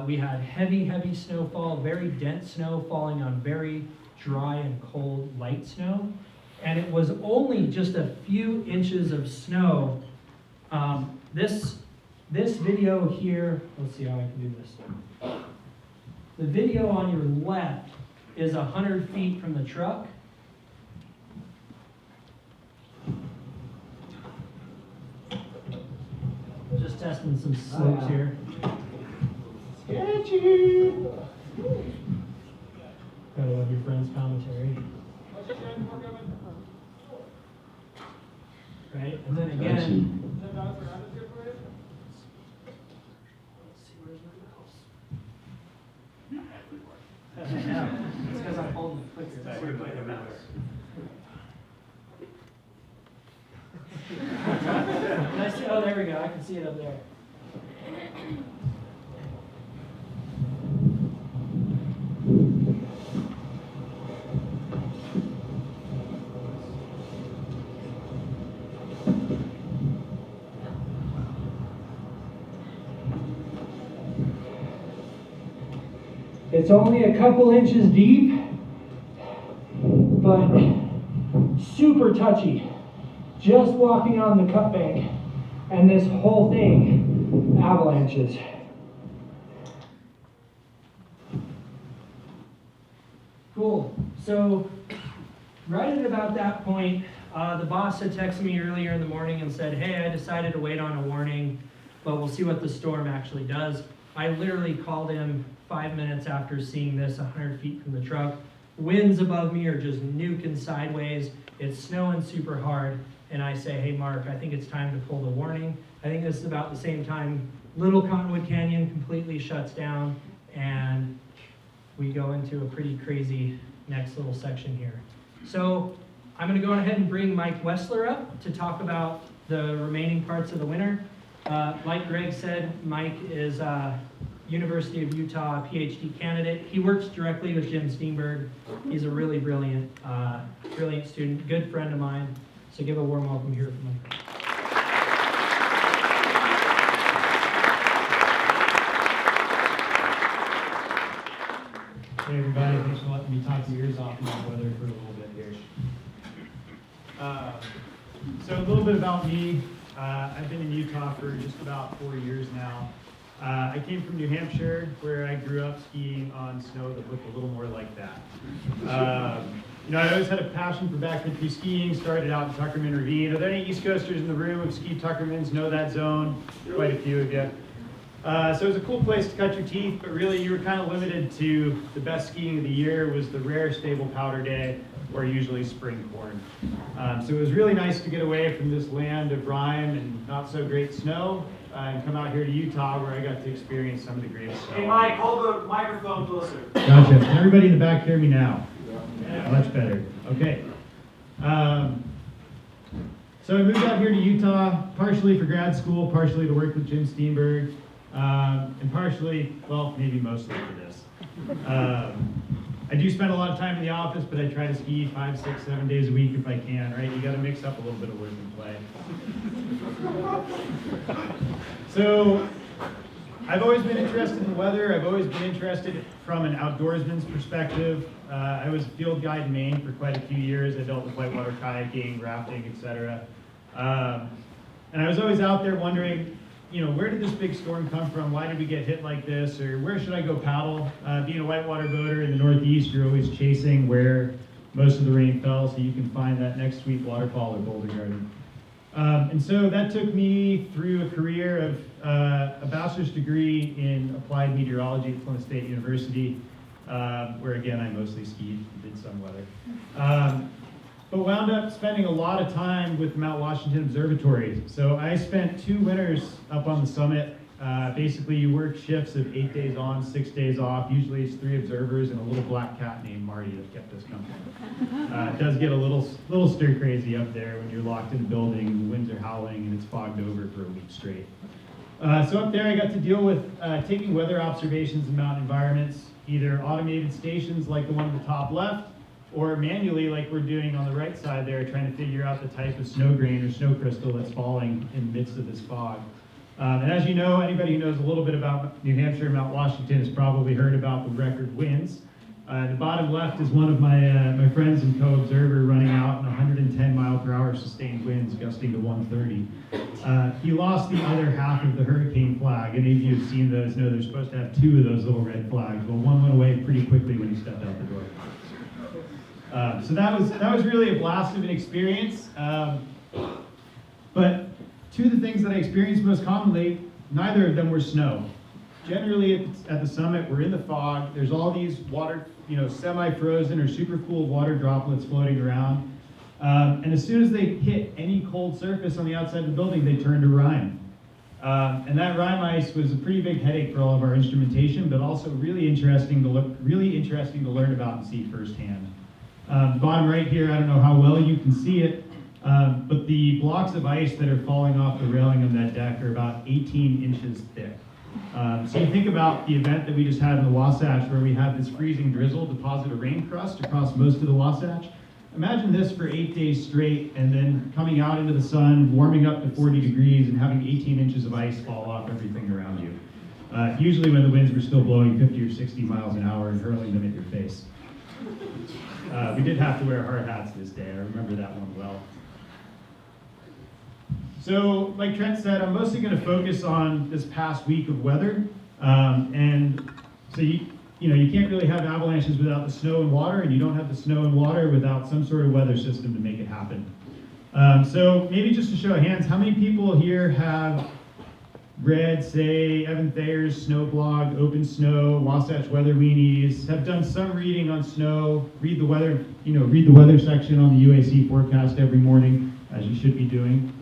We had heavy, heavy snowfall, very dense snow falling on very dry and cold, light snow. And it was only just a few inches of snow. This This video here, let's see how I can do this. The video on your left is 100 feet from the truck. Just testing some slopes here. Sketchy. Gotta love your friend's commentary. Right, and then again. It's because I'm holding the clicker. That's sort of like a mouse. Oh, there we go. I can see it up there. It's only a couple inches deep, but super touchy. Just walking on the cut bank, and this whole thing, avalanches. Cool. So, right at about that point, the boss had texted me earlier in the morning and said, hey, I decided to wait on a warning, but we'll see what the storm actually does. I literally called him 5 minutes after seeing this 100 feet from the truck. Winds above me are just nuking sideways. It's snowing super hard. And I say, hey, Mark, I think it's time to pull the warning. I think this is about the same time Little Cottonwood Canyon completely shuts down, and we go into a pretty crazy next little section here. So I'm going to go ahead and bring Mike Wessler up to talk about the remaining parts of the winter. Like Greg said, Mike is a University of Utah PhD candidate. He works directly with Jim Steenberg. He's a really brilliant student, good friend of mine. So give a warm welcome here for Mike. Hey everybody, thanks for letting me talk your ears off about weather for a little bit here. So a little bit about me. I've been in Utah for just about 4 years now. I came from New Hampshire, where I grew up skiing on snow that looked a little more like that. I always had a passion for backcountry skiing, started out in Tuckerman Ravine. Are there any East Coasters in the room who've skied Tuckermans, know that zone? Quite a few of you. So it was a cool place to cut your teeth, but really you were kind of limited to the best skiing of the year was the rare stable powder day, or usually spring corn. So it was really nice to get away from this land of rime and not so great snow and come out here to Utah where I got to experience some of the greatest snow. Hey Mike, hold the microphone closer. Gotcha. Can everybody in the back hear me now? Yeah. Much better. Okay. So I moved out here to Utah, partially for grad school, partially to work with Jim Steenberg, and partially, well, maybe mostly for this. I do spend a lot of time in the office, but I try to ski 5, 6, 7 days a week if I can, right? You got to mix up a little bit of work and play. So I've always been interested in the weather. I've always been interested from an outdoorsman's perspective. I was a field guide in Maine for quite a few years. I dealt with whitewater kayaking, rafting, etc. And I was always out there wondering, where did this big storm come from? Why did we get hit like this? Or where should I go paddle? Being a whitewater boater in the Northeast, you're always chasing where most of the rain fell so you can find that next sweet waterfall or boulder garden. And so that took me through a career of a bachelor's degree in applied meteorology at Florida State University, where again I mostly skied and did some weather. But wound up spending a lot of time with Mount Washington Observatory. So I spent 2 winters up on the summit. Basically you work shifts of 8 days on, 6 days off. Usually it's 3 observers and a little black cat named Marty that kept us company. It does get a little stir crazy up there when you're locked in a building, the winds are howling and it's fogged over for a week straight. So up there I got to deal with taking weather observations in mountain environments, either automated stations like the one at the top left, or manually like we're doing on the right side there, trying to figure out the type of snow grain or snow crystal that's falling in the midst of this fog. And as you know, anybody who knows a little bit about New Hampshire and Mount Washington has probably heard about the record winds. The bottom left is one of my friends and co-observer running out in 110 mile per hour sustained winds gusting to 130. He lost the other half of the hurricane flag. Any of you who've seen those know they're supposed to have 2 of those little red flags. Well, one went away pretty quickly when he stepped out the door. So that was really a blast of an experience. But 2 of the things that I experienced most commonly, neither of them were snow. Generally at the summit, we're in the fog. There's all these water, semi-frozen or super cool water droplets floating around. And as soon as they hit any cold surface on the outside of the building, they turn to rime. And that rime ice was a pretty big headache for all of our instrumentation, but also really interesting to learn about and see firsthand. The bottom right here, I don't know how well you can see it, but the blocks of ice that are falling off the railing on that deck are about 18 inches thick. So you think about the event that we just had in the Wasatch where we had this freezing drizzle deposit a rain crust across most of the Wasatch. Imagine this for 8 days straight and then coming out into the sun, warming up to 40 degrees and having 18 inches of ice fall off everything around you. Usually when the winds were still blowing 50 or 60 miles an hour and hurling them at your face. We did have to wear hard hats this day. I remember that one well. So, like Trent said, I'm mostly going to focus on this past week of weather. And so you can't really have avalanches without the snow and water, and you don't have the snow and water without some sort of weather system to make it happen. So maybe just to show of hands, how many people here have read, say, Evan Thayer's snow blog, Open Snow, Wasatch Weather Weenies, have done some reading on snow, read the weather section on the UAC forecast every morning, as you should be doing.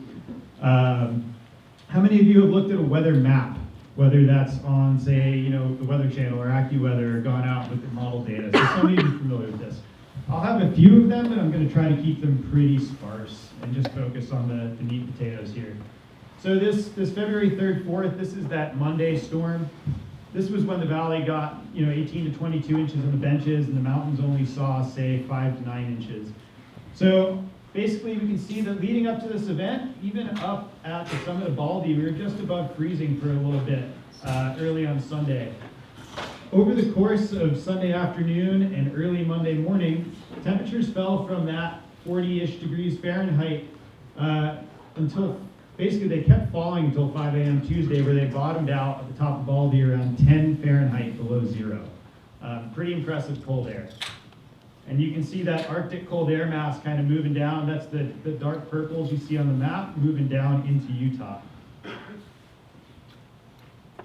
How many of you have looked at a weather map, whether that's on, say, the Weather Channel or AccuWeather, or gone out and looked at model data? So some of you are familiar with this. I'll have a few of them, but I'm going to try to keep them pretty sparse and just focus on the meat and potatoes here. So this February 3rd, 4th, this is that Monday storm. This was when the valley got 18 to 22 inches on the benches, and the mountains only saw, say, 5 to 9 inches. So basically, we can see that leading up to this event, even up at the summit of Baldy, we were just above freezing for a little bit early on Sunday. Over the course of Sunday afternoon and early Monday morning, temperatures fell from that 40-ish degrees Fahrenheit until basically they kept falling until 5 a.m. Tuesday, where they bottomed out at the top of Baldy around 10 Fahrenheit below zero. Pretty impressive cold air. And you can see that Arctic cold air mass kind of moving down. That's the dark purples you see on the map moving down into Utah.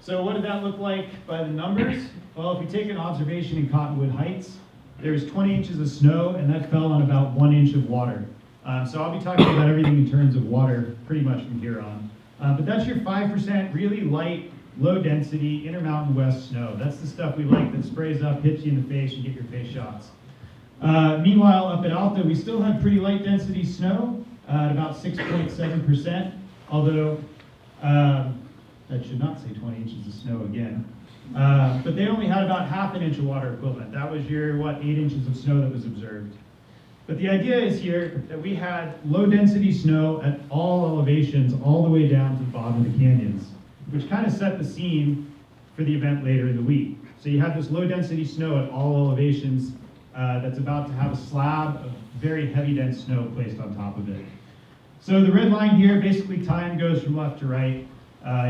So what did that look like by the numbers? Well, if we take an observation in Cottonwood Heights, there's 20 inches of snow, and that fell on about 1 inch of water. So I'll be talking about everything in terms of water pretty much from here on. But that's your 5% really light, low density, Intermountain West snow. That's the stuff we like that sprays up, hits you in the face, and get your face shots. Meanwhile, up at Alta, we still had pretty light density snow at about 6.7%, although that should not say 20 inches of snow again. But they only had about half an inch of water equivalent. That was your, 8 inches of snow that was observed. But the idea is here that we had low density snow at all elevations, all the way down to the bottom of the canyons, which kind of set the scene for the event later in the week. So you have this low density snow at all elevations that's about to have a slab of very heavy dense snow placed on top of it. So the red line here, basically time goes from left to right.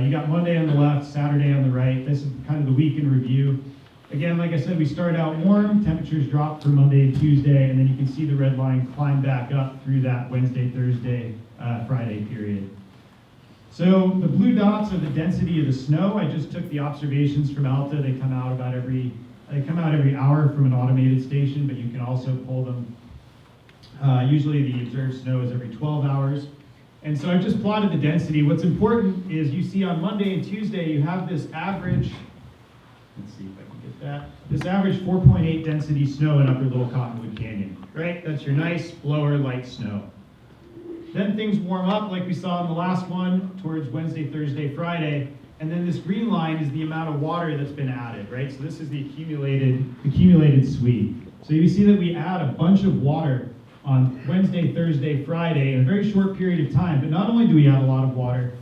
You got Monday on the left, Saturday on the right. This is kind of the week in review. Again, like I said, we start out warm, temperatures drop for Monday and Tuesday, and then you can see the red line climb back up through that Wednesday, Thursday, Friday period. So the blue dots are the density of the snow. I just took the observations from Alta. They come out every hour from an automated station, but you can also pull them. Usually the observed snow is every 12 hours. And so I've just plotted the density. What's important is you see on Monday and Tuesday, you have this average, let's see if I can get that, this average 4.8 density snow in Upper Little Cottonwood Canyon, right? That's your nice, blower, light snow. Then things warm up like we saw in the last one towards Wednesday, Thursday, Friday. And then this green line is the amount of water that's been added, right? So this is the accumulated sweep. So you see that we add a bunch of water on Wednesday, Thursday, Friday in a very short period of time. But not only do we add a lot of water,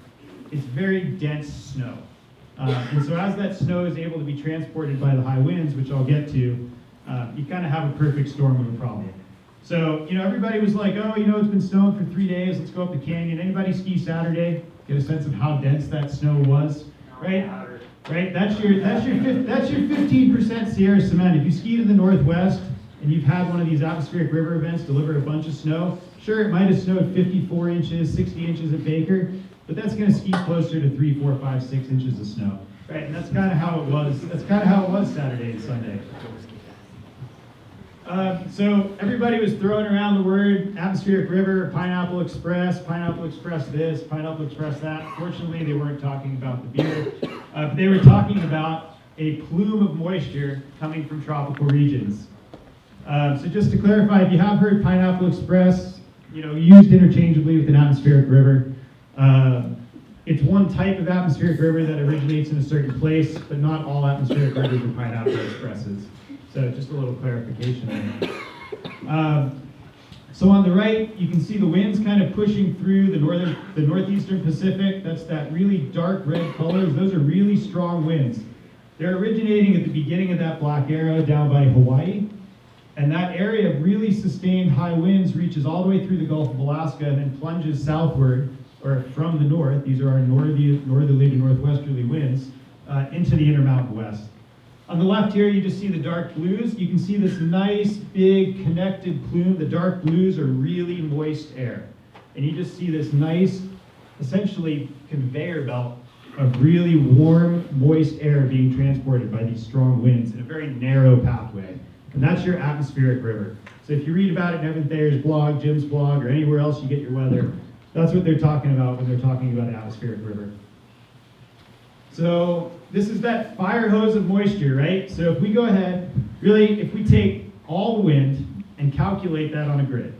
it's very dense snow. And so as that snow is able to be transported by the high winds, which I'll get to, You kind of have a perfect storm of a problem. So, everybody was like, oh, it's been snowing for 3 days, let's go up the canyon. Anybody ski Saturday? Get a sense of how dense that snow was, right? Right, that's your 15% Sierra cement. If you ski to the northwest and you've had one of these atmospheric river events deliver a bunch of snow, sure, it might have snowed 54 inches, 60 inches at Baker, but that's going to ski closer to 3, 4, 5, 6 inches of snow, right? And that's kind of how it was. That's kind of how it was Saturday and Sunday. So everybody was throwing around the word atmospheric river, Pineapple Express this, Pineapple Express that. Fortunately, they weren't talking about the beer. But they were talking about a plume of moisture coming from tropical regions. So just to clarify, if you have heard Pineapple Express, used interchangeably with an atmospheric river, it's one type of atmospheric river that originates in a certain place, but not all atmospheric rivers are Pineapple Expresses. So just a little clarification there. So on the right, you can see the winds kind of pushing through the northeastern Pacific. That's that really dark red colors. Those are really strong winds. They're originating at the beginning of that black arrow down by Hawaii. And that area of really sustained high winds reaches all the way through the Gulf of Alaska and then plunges southward, or from the north, these are our northerly to northwesterly winds, into the Intermountain West. On the left here, you just see the dark blues. You can see this nice, big, connected plume. The dark blues are really moist air. And you just see this nice, essentially, conveyor belt of really warm, moist air being transported by these strong winds in a very narrow pathway. And that's your atmospheric river. So if you read about it in Evan Thayer's blog, Jim's blog, or anywhere else you get your weather, that's what they're talking about when they're talking about atmospheric river. So this is that fire hose of moisture, right? So if we go ahead, really, if we take all the wind and calculate that on a grid,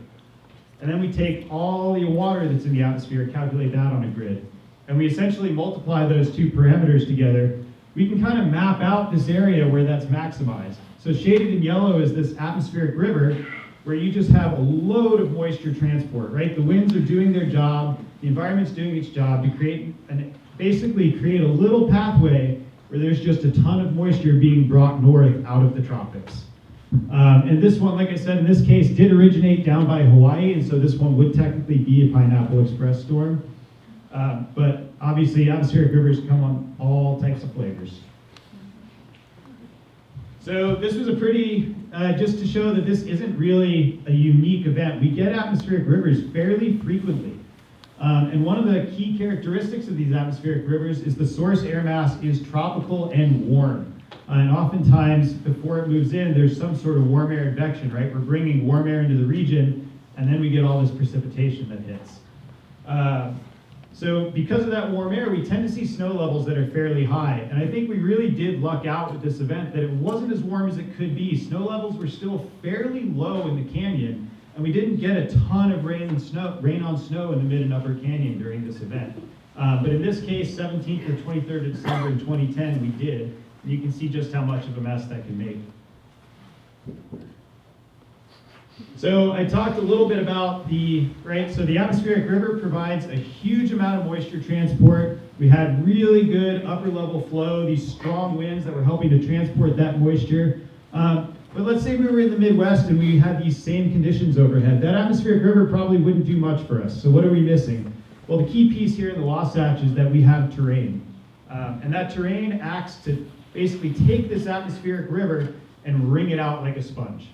and then we take all the water that's in the atmosphere and calculate that on a grid, and we essentially multiply those two parameters together, we can kind of map out this area where that's maximized. So shaded in yellow is this atmospheric river where you just have a load of moisture transport, right? The winds are doing their job, the environment's doing its job to basically create a little pathway where there's just a ton of moisture being brought north out of the tropics. And this one, like I said, in this case, did originate down by Hawaii, and so this one would technically be a Pineapple Express storm. But obviously, atmospheric rivers come on all types of flavors. So this was a pretty, just to show that this isn't really a unique event. We get atmospheric rivers fairly frequently. And one of the key characteristics of these atmospheric rivers is the source air mass is tropical and warm. And oftentimes, before it moves in, there's some sort of warm air advection, right? We're bringing warm air into the region, and then we get all this precipitation that hits. So because of that warm air, we tend to see snow levels that are fairly high. And I think we really did luck out with this event that it wasn't as warm as it could be. Snow levels were still fairly low in the canyon, and we didn't get a ton of rain on snow in the mid and upper canyon during this event. But in this case, 17th to 23rd of December in 2010, we did. And you can see just how much of a mess that can make. So I talked a little bit about so the atmospheric river provides a huge amount of moisture transport. We had really good upper level flow, these strong winds that were helping to transport that moisture. But let's say we were in the Midwest and we had these same conditions overhead. That atmospheric river probably wouldn't do much for us. So what are we missing? Well, the key piece here in the Wasatch is that we have terrain. And that terrain acts to basically take this atmospheric river and wring it out like a sponge.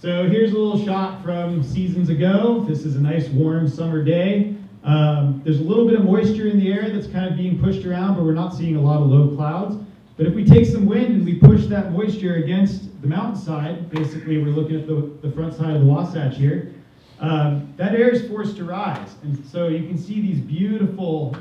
So here's a little shot from seasons ago. This is a nice warm summer day. There's a little bit of moisture in the air that's kind of being pushed around, but we're not seeing a lot of low clouds. But if we take some wind and we push that moisture against the mountainside, basically we're looking at the front side of the Wasatch here, that air is forced to rise. And so you can see these beautiful,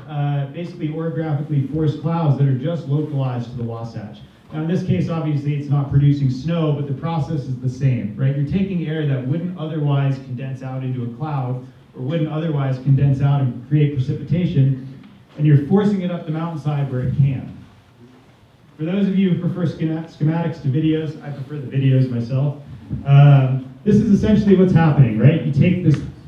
basically orographically forced clouds that are just localized to the Wasatch. Now in this case, obviously it's not producing snow, but the process is the same, right? You're taking air that wouldn't otherwise condense out into a cloud, or wouldn't otherwise condense out and create precipitation, and you're forcing it up the mountainside where it can. For those of you who prefer schematics to videos, I prefer the videos myself. This is essentially what's happening, right? You take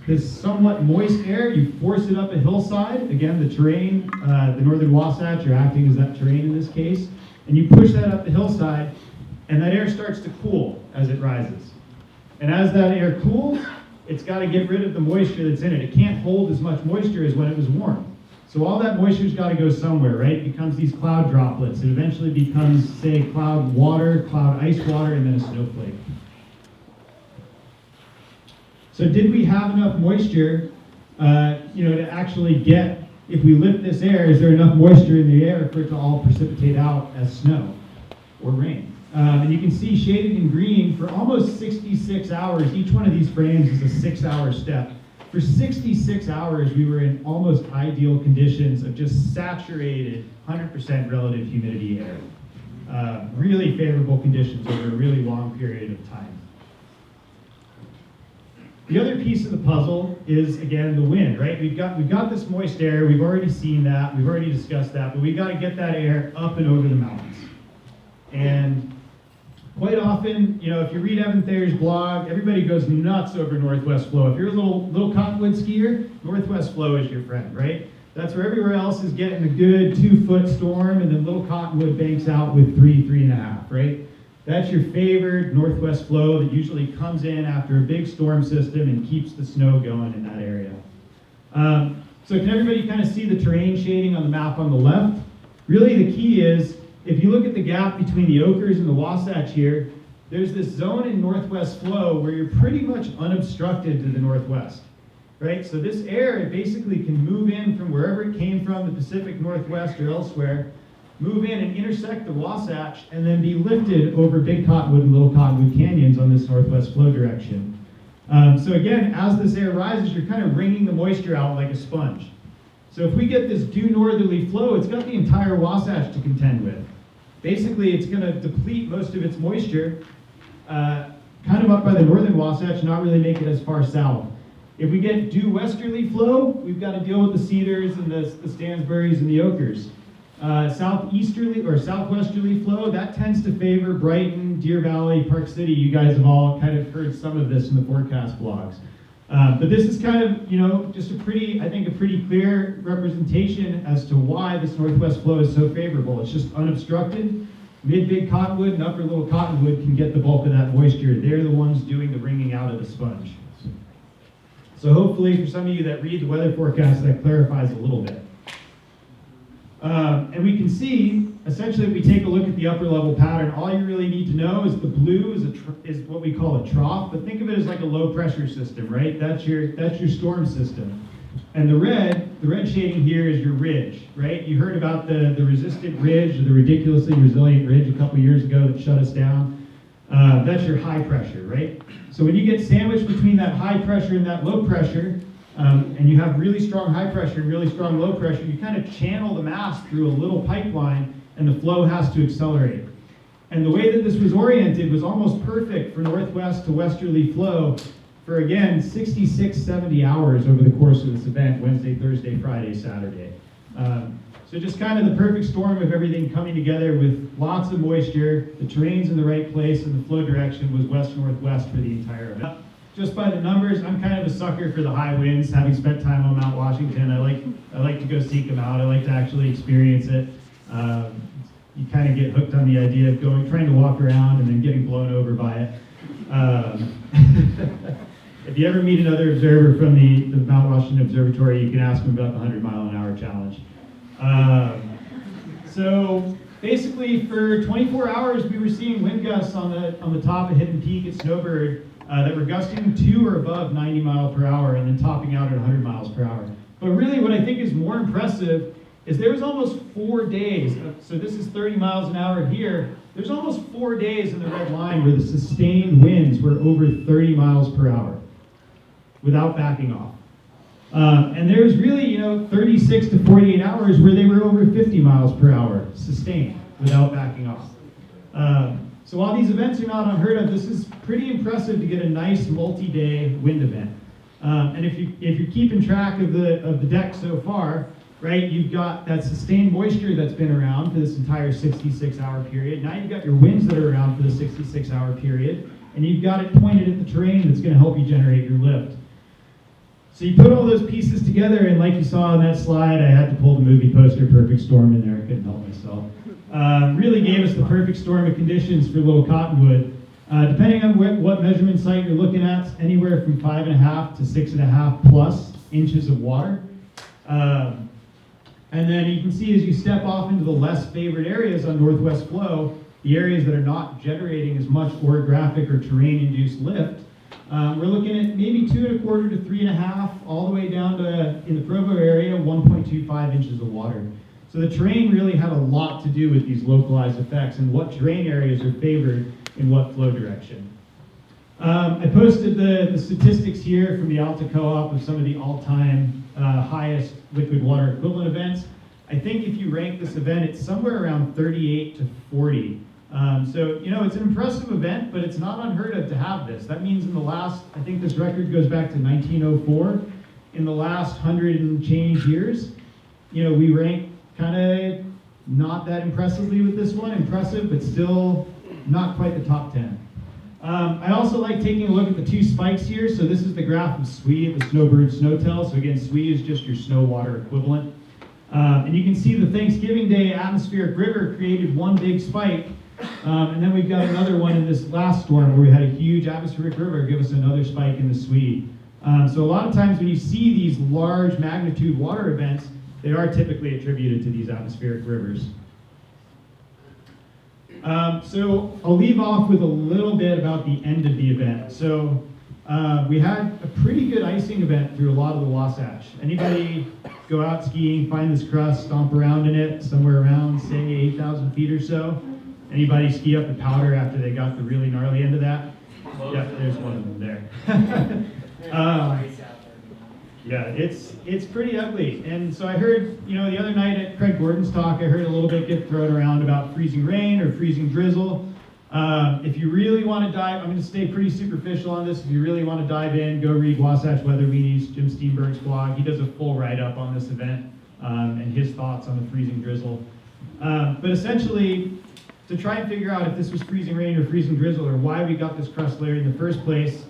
this somewhat moist air, you force it up a hillside. Again, the terrain, the northern Wasatch are acting as that terrain in this case. And you push that up the hillside, And that air starts to cool as it rises. And as that air cools, it's got to get rid of the moisture that's in it. It can't hold as much moisture as when it was warm. So all that moisture's got to go somewhere, right? It becomes these cloud droplets. It eventually becomes, say, cloud water, cloud ice water, and then a snowflake. So did we have enough moisture, to actually get, if we lift this air, is there enough moisture in the air for it to all precipitate out as snow or rain? And you can see shaded in green for almost 66 hours. Each one of these frames is a 6-hour step. For 66 hours, we were in almost ideal conditions of just saturated 100% relative humidity air. Really favorable conditions over a really long period of time. The other piece of the puzzle is, again, the wind, right? We've got this moist air. We've already seen that. We've already discussed that. But we've got to get that air up and over the mountains. And quite often, if you read Evan Thayer's blog, everybody goes nuts over northwest flow. If you're a little Cottonwood skier, northwest flow is your friend, right? That's where everywhere else is getting a good 2-foot storm, and then little Cottonwood banks out with 3.5, right? That's your favored northwest flow that usually comes in after a big storm system and keeps the snow going in that area. So can everybody kind of see the terrain shading on the map on the left? Really the key is, if you look at the gap between the Oakers and the Wasatch here, there's this zone in northwest flow where you're pretty much unobstructed to the northwest, right? So this air, it basically can move in from wherever it came from, the Pacific Northwest or elsewhere, move in and intersect the Wasatch, and then be lifted over Big Cottonwood and Little Cottonwood canyons on this northwest flow direction. So again, as this air rises, you're kind of wringing the moisture out like a sponge. So if we get this due northerly flow, it's got the entire Wasatch to contend with. Basically, it's going to deplete most of its moisture, kind of up by the northern Wasatch, not really make it as far south. If we get due westerly flow, we've got to deal with the cedars and the Stansburys and the Oakers. Southeasterly or southwesterly flow, that tends to favor Brighton, Deer Valley, Park City. You guys have all kind of heard some of this in the forecast blogs. But this is kind of, just a pretty clear representation as to why this northwest flow is so favorable. It's just unobstructed. Mid-Big Cottonwood and Upper Little Cottonwood can get the bulk of that moisture. They're the ones doing the wringing out of the sponge. So hopefully for some of you that read the weather forecast, that clarifies a little bit. And we can see, essentially, if we take a look at the upper level pattern, all you really need to know is the blue is what we call a trough, but think of it as like a low pressure system, right? That's your storm system. And the red shading here is your ridge, right? You heard about the resistant ridge, or the ridiculously resilient ridge a couple years ago that shut us down. That's your high pressure, right? So when you get sandwiched between that high pressure and that low pressure, and you have really strong high pressure and really strong low pressure, you kind of channel the mass through a little pipeline, and the flow has to accelerate. And the way that this was oriented was almost perfect for northwest to westerly flow for, again, 66, 70 hours over the course of this event, Wednesday, Thursday, Friday, Saturday. So just kind of the perfect storm of everything coming together with lots of moisture, the terrain's in the right place, and the flow direction was west-northwest for the entire event. Just by the numbers, I'm kind of a sucker for the high winds, having spent time on Mount Washington. I like to go seek them out. I like to actually experience it. You kind of get hooked on the idea of trying to walk around and then getting blown over by it. If you ever meet another observer from the Mount Washington Observatory, you can ask them about the 100-mile-an-hour challenge. So basically, for 24 hours, we were seeing wind gusts on the top of Hidden Peak at Snowbird that were gusting to or above 90 miles per hour and then topping out at 100 miles per hour. But really, what I think is more impressive is there was almost 4 days. So this is 30 miles an hour here. There's almost 4 days in the red line where the sustained winds were over 30 miles per hour without backing off. And there's really, 36 to 48 hours where they were over 50 miles per hour sustained without backing off. So while these events are not unheard of, this is pretty impressive to get a nice multi-day wind event. And if you're keeping track of the deck so far, right, you've got that sustained moisture that's been around for this entire 66-hour period. Now you've got your winds that are around for the 66-hour period, and you've got it pointed at the terrain that's going to help you generate your lift. So you put all those pieces together, and like you saw on that slide, I had to pull the movie poster Perfect Storm in there. I couldn't help myself. really gave us the perfect storm of conditions for Little Cottonwood. Depending on what measurement site you're looking at, anywhere from 5.5 to 6.5 plus inches of water. And then you can see as you step off into the less favored areas on northwest flow, the areas that are not generating as much orographic or terrain-induced lift, we're looking at maybe 2.25 to 3.5, all the way down to, in the Provo area, 1.25 inches of water. So the terrain really had a lot to do with these localized effects and what terrain areas are favored in what flow direction. I posted the statistics here from the Alta Co-op of some of the all-time highest liquid water equivalent events. I think if you rank this event, it's somewhere around 38 to 40. So, you know, it's an impressive event, but it's not unheard of to have this. That means in the last, I think this record goes back to 1904. In the last 100 and change years, you know, we rank kind of not that impressively with this one. Impressive, but still not quite the top 10. I also like taking a look at the two spikes here. So this is the graph of SWE, the snowbird snowtail. So again, SWE is just your snow water equivalent. And you can see the Thanksgiving Day atmospheric river created one big spike. And then we've got another one in this last storm where we had a huge atmospheric river give us another spike in the SWE. So a lot of times when you see these large magnitude water events, they are typically attributed to these atmospheric rivers. So I'll leave off with a little bit about the end of the event. So we had a pretty good icing event through a lot of the Wasatch. Anybody go out skiing, find this crust, stomp around in it, somewhere around, say, 8,000 feet or so? Anybody ski up the Powder after they got the really gnarly end of that? Yeah, there's one of them there. Yeah, it's pretty ugly. And so I heard, you know, the other night at Craig Gordon's talk, I heard a little bit get thrown around about freezing rain or freezing drizzle. If you really want to dive, I'm going to stay pretty superficial on this. If you really want to dive in, go read Wasatch Weather Weenies, Jim Steenberg's blog. He does a full write-up on this event and his thoughts on the freezing drizzle. But essentially, to try and figure out if this was freezing rain or freezing drizzle or why we got this crust layer in the first place.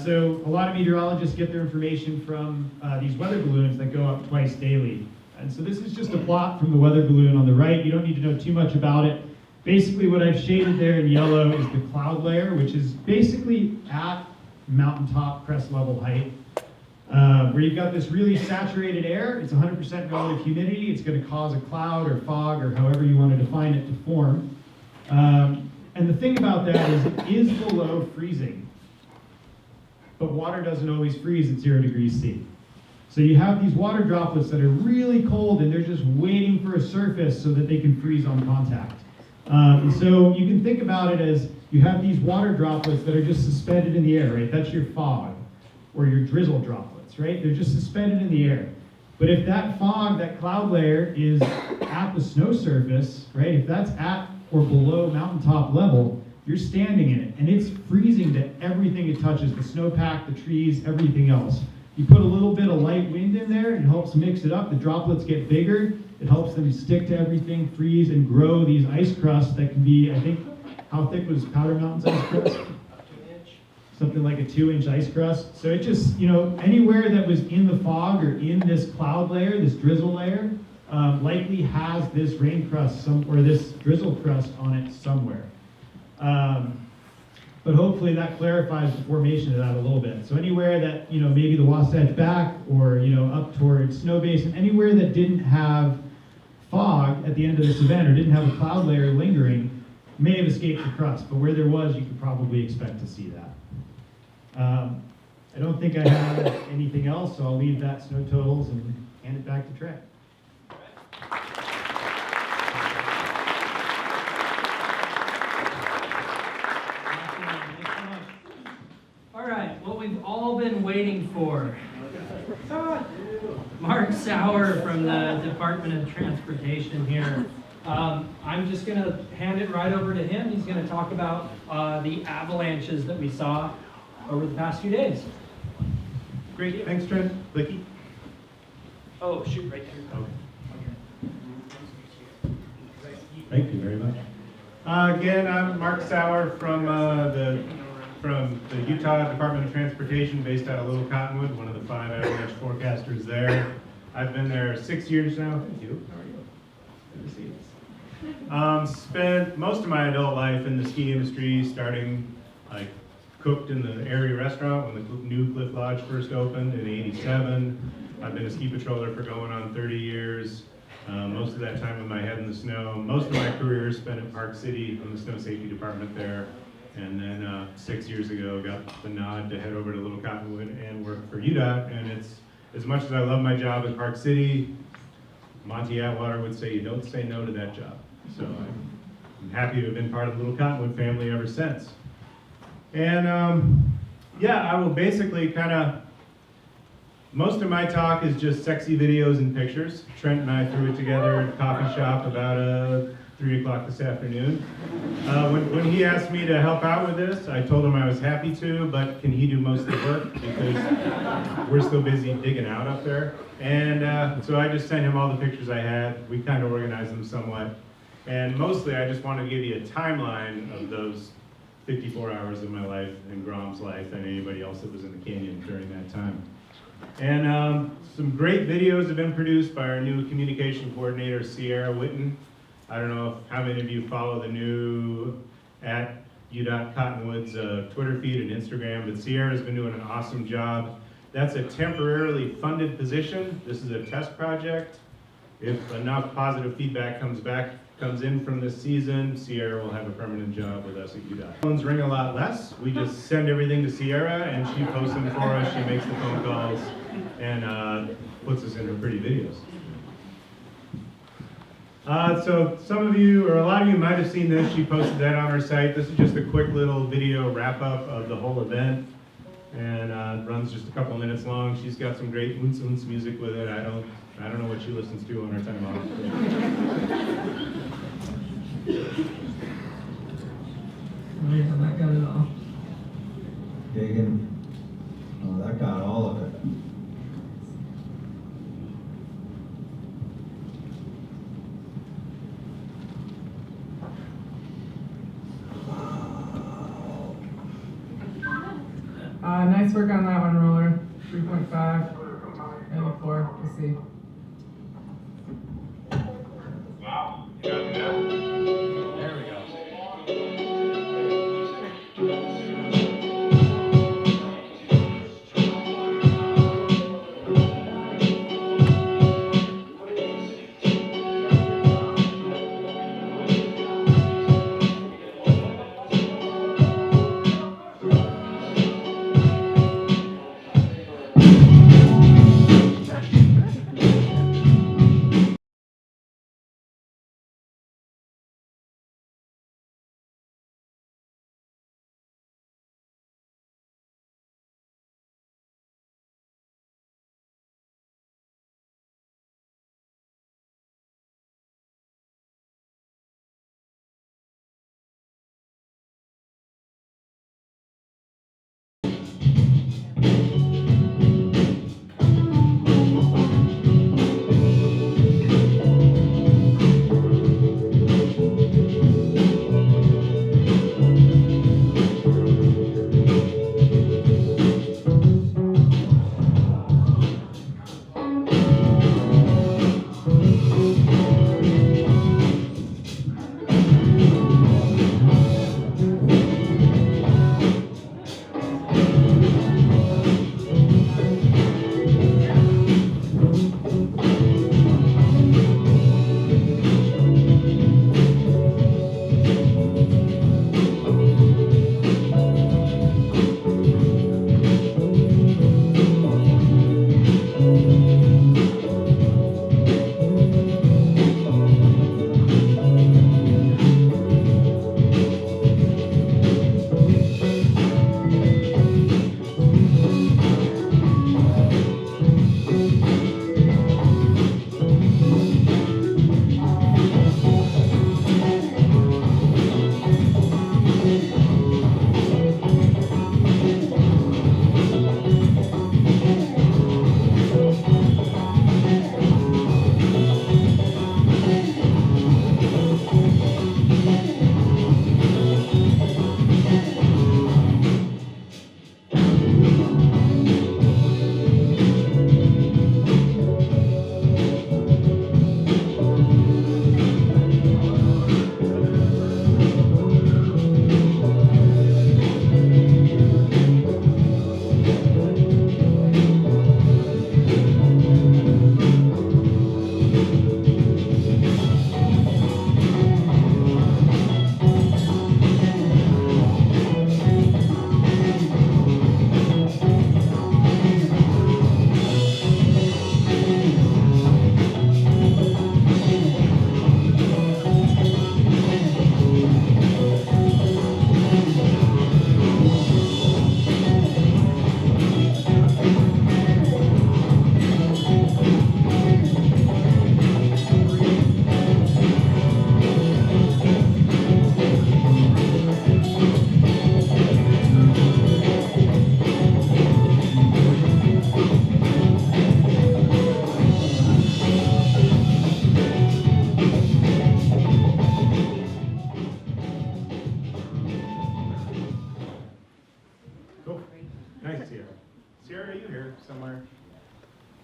So a lot of meteorologists get their information from these weather balloons that go up twice daily. And so this is just a plot from the weather balloon on the right. You don't need to know too much about it. Basically what I've shaded there in yellow is the cloud layer, which is basically at mountaintop crest level height. Where you've got this really saturated air, it's 100% relative humidity, it's going to cause a cloud or fog or however you want to define it to form. And the thing about that is it is below freezing, but water doesn't always freeze at 0 degrees C. So you have these water droplets that are really cold and they're just waiting for a surface so that they can freeze on contact. And so you can think about it as you have these water droplets that are just suspended in the air, right? That's your fog or your drizzle droplets, right? They're just suspended in the air. But if that fog, that cloud layer is at the snow surface, right? If that's at or below mountaintop level, you're standing in it and it's freezing to everything it touches, the snowpack, the trees, everything else. You put a little bit of light wind in there, it helps mix it up, the droplets get bigger, it helps them stick to everything, freeze, and grow these ice crusts that can be, I think, how thick was Powder Mountain's ice crust? Up to an inch. Something like a 2-inch ice crust. So it just, you know, anywhere that was in the fog or in this cloud layer, this drizzle layer, likely has this rain crust or this drizzle crust on it somewhere. But hopefully that clarifies the formation of that a little bit. So anywhere that, you know, maybe the Wasatch back or, you know, up towards Snow Basin, anywhere that didn't have fog at the end of this event or didn't have a cloud layer lingering may have escaped the crust. But where there was, you could probably expect to see that. I don't think I have anything else, so I'll leave that snow totals and hand it back to Trent. All right, what we've all been waiting for. Mark Saurer from the Department of Transportation here. I'm just going to hand it right over to him. He's going to talk about the avalanches that we saw over the past few days. Great, thanks Trent. Blicky? Oh, shoot, right there. Thank you very much. Again, I'm Mark Sauer from the Utah Department of Transportation, based out of Little Cottonwood, one of the 5 avalanche forecasters there. I've been there 6 years now. Thank you. How are you? Good to see you. Spent most of my adult life in the ski industry, starting, I cooked in the area restaurant when the new Cliff Lodge first opened in '87. I've been a ski patroller for going on 30 years. Most of that time with my head in the snow. Most of my career spent at Park City in the snow safety department there. And then 6 years ago, got the nod to head over to Little Cottonwood and work for UDOT. And it's, as much as I love my job at Park City, Monty Atwater would say you don't say no to that job. So I'm happy to have been part of the Little Cottonwood family ever since. And yeah, I will basically kind of, most of my talk is just sexy videos and pictures. Trent and I threw it together at a coffee shop about 3 o'clock this afternoon. When he asked me to help out with this, I told him I was happy to, but can he do most of the work because we're still busy digging out up there. And so I just sent him all the pictures I had. We kind of organized them somewhat. And mostly I just want to give you a timeline of those 54 hours of my life and Grom's life and anybody else that was in the canyon during that time. And some great videos have been produced by our new communication coordinator, Sierra Witten. I don't know how many of you follow the new at UDOT Cottonwood's Twitter feed and Instagram, but Sierra's been doing an awesome job. That's a temporarily funded position. This is a test project. If enough positive feedback comes in from this season, Sierra will have a permanent job with us at UDOT. Phones ring a lot less. We just send everything to Sierra and she posts them for us. She makes the phone calls and puts us in her pretty videos. So some of you, or a lot of you might have seen this. She posted that on her site. This is just a quick little video wrap up of the whole event. And it runs just a couple minutes long. She's got some great oons oons music with it. I don't know what she listens to on her time off. Oh yeah, that got it all. Digging. Oh, that got all of it. Nice work on that one, Roller. 3.5, maybe 4, we'll see. Wow. Yeah.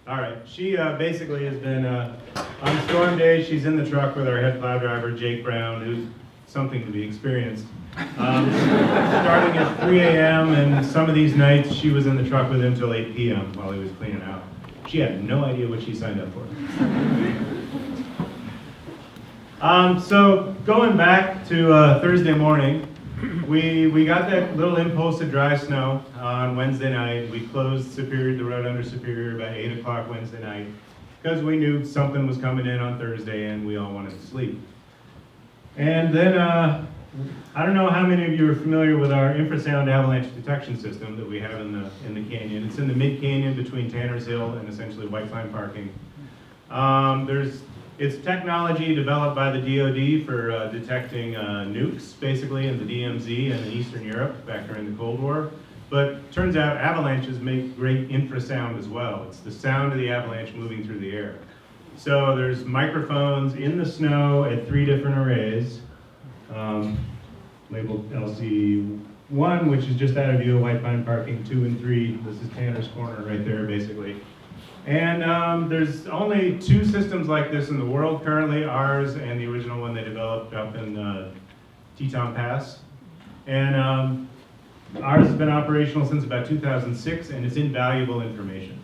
All right, she basically has been, on storm days, she's in the truck with our head plow driver, Jake Brown, who's something to be experienced. Starting at 3 a.m. and some of these nights, she was in the truck with him till 8 p.m. while he was cleaning out. She had no idea what she signed up for. So going back to Thursday morning, we got that little impulse of dry snow on Wednesday night. We closed Superior, the road under Superior, about 8 o'clock Wednesday night because we knew something was coming in on Thursday and we all wanted to sleep. And then, I don't know how many of you are familiar with our infrasound avalanche detection system that we have in the canyon. It's in the mid-canyon between Tanner's Hill and essentially White Pine Parking. It's technology developed by the DOD for detecting nukes, basically, in the DMZ and in Eastern Europe back during the Cold War. But turns out avalanches make great infrasound as well. It's the sound of the avalanche moving through the air. So there's microphones in the snow at 3 different arrays, labeled LC1, which is just out of view of White Pine Parking, 2 and 3. This is Tanner's Corner right there, basically. And there's only 2 systems like this in the world currently, ours and the original one they developed up in Teton Pass. And ours has been operational since about 2006, and it's invaluable information.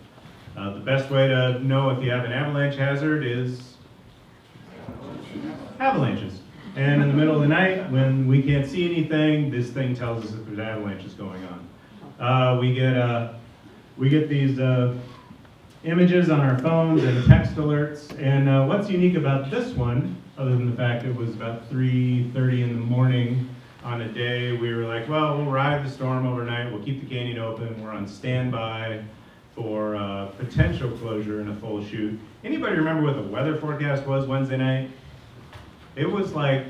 The best way to know if you have an avalanche hazard is avalanches. And in the middle of the night, when we can't see anything, this thing tells us if there's avalanches going on. We get these images on our phones and text alerts. And what's unique about this one, other than the fact it was about 3:30 in the morning on a day, we were like, well, we'll ride the storm overnight, we'll keep the canyon open, we're on standby for potential closure in a full shoot. Anybody remember what the weather forecast was Wednesday night? It was like,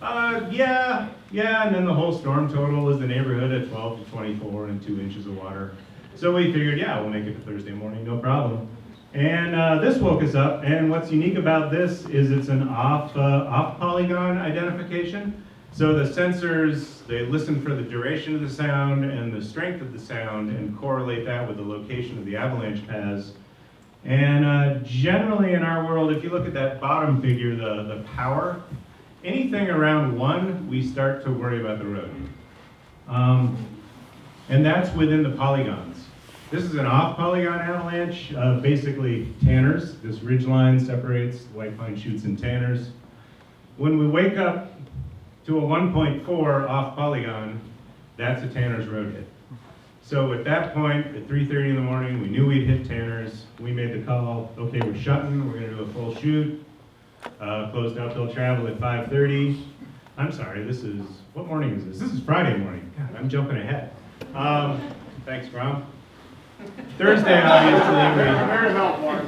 yeah, and then the whole storm total is the neighborhood of 12 to 24 and 2 inches of water. So we figured, yeah, we'll make it to Thursday morning, no problem. And this woke us up, and what's unique about this is it's an off polygon identification. So the sensors, they listen for the duration of the sound and the strength of the sound and correlate that with the location of the avalanche paths. And generally in our world, if you look at that bottom figure, the power, anything around 1, we start to worry about the road. And that's within the polygons. This is an off-polygon avalanche, basically Tanner's. This ridge line separates White Pine Chutes and Tanner's. When we wake up to a 1.4 off-polygon, that's a Tanner's road hit. So at that point, at 3:30 in the morning, we knew we'd hit Tanner's. We made the call, okay, we're shutting, we're gonna do a full shoot. Closed uphill travel at 5:30. I'm sorry, what morning is this? This is Friday morning. God, I'm jumping ahead. Thanks, Grom. Thursday, obviously,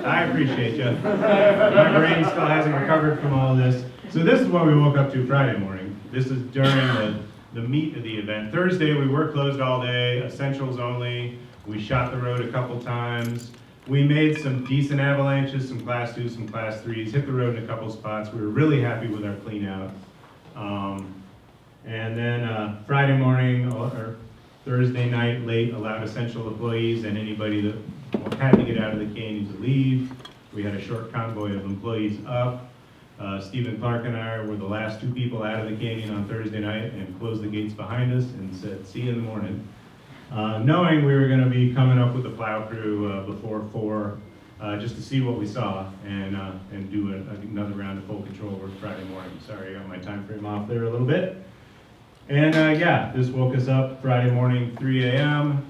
I appreciate you. My brain still hasn't recovered from all of this. So this is what we woke up to Friday morning. This is during the meat of the event. Thursday, we were closed all day, essentials only. We shot the road a couple times. We made some decent avalanches, some class 2s, some class 3s, hit the road in a couple spots. We were really happy with our clean out. And then Friday morning, or Thursday night late, allowed essential employees and anybody that had to get out of the canyon to leave. We had a short convoy of employees up. Stephen Clark and I were the last 2 people out of the canyon on Thursday night and closed the gates behind us and said, see you in the morning. Knowing we were going to be coming up with the plow crew before 4, just to see what we saw and do another round of full control work Friday morning. Sorry, I got my time frame off there a little bit. And yeah, this woke us up Friday morning, 3 a.m.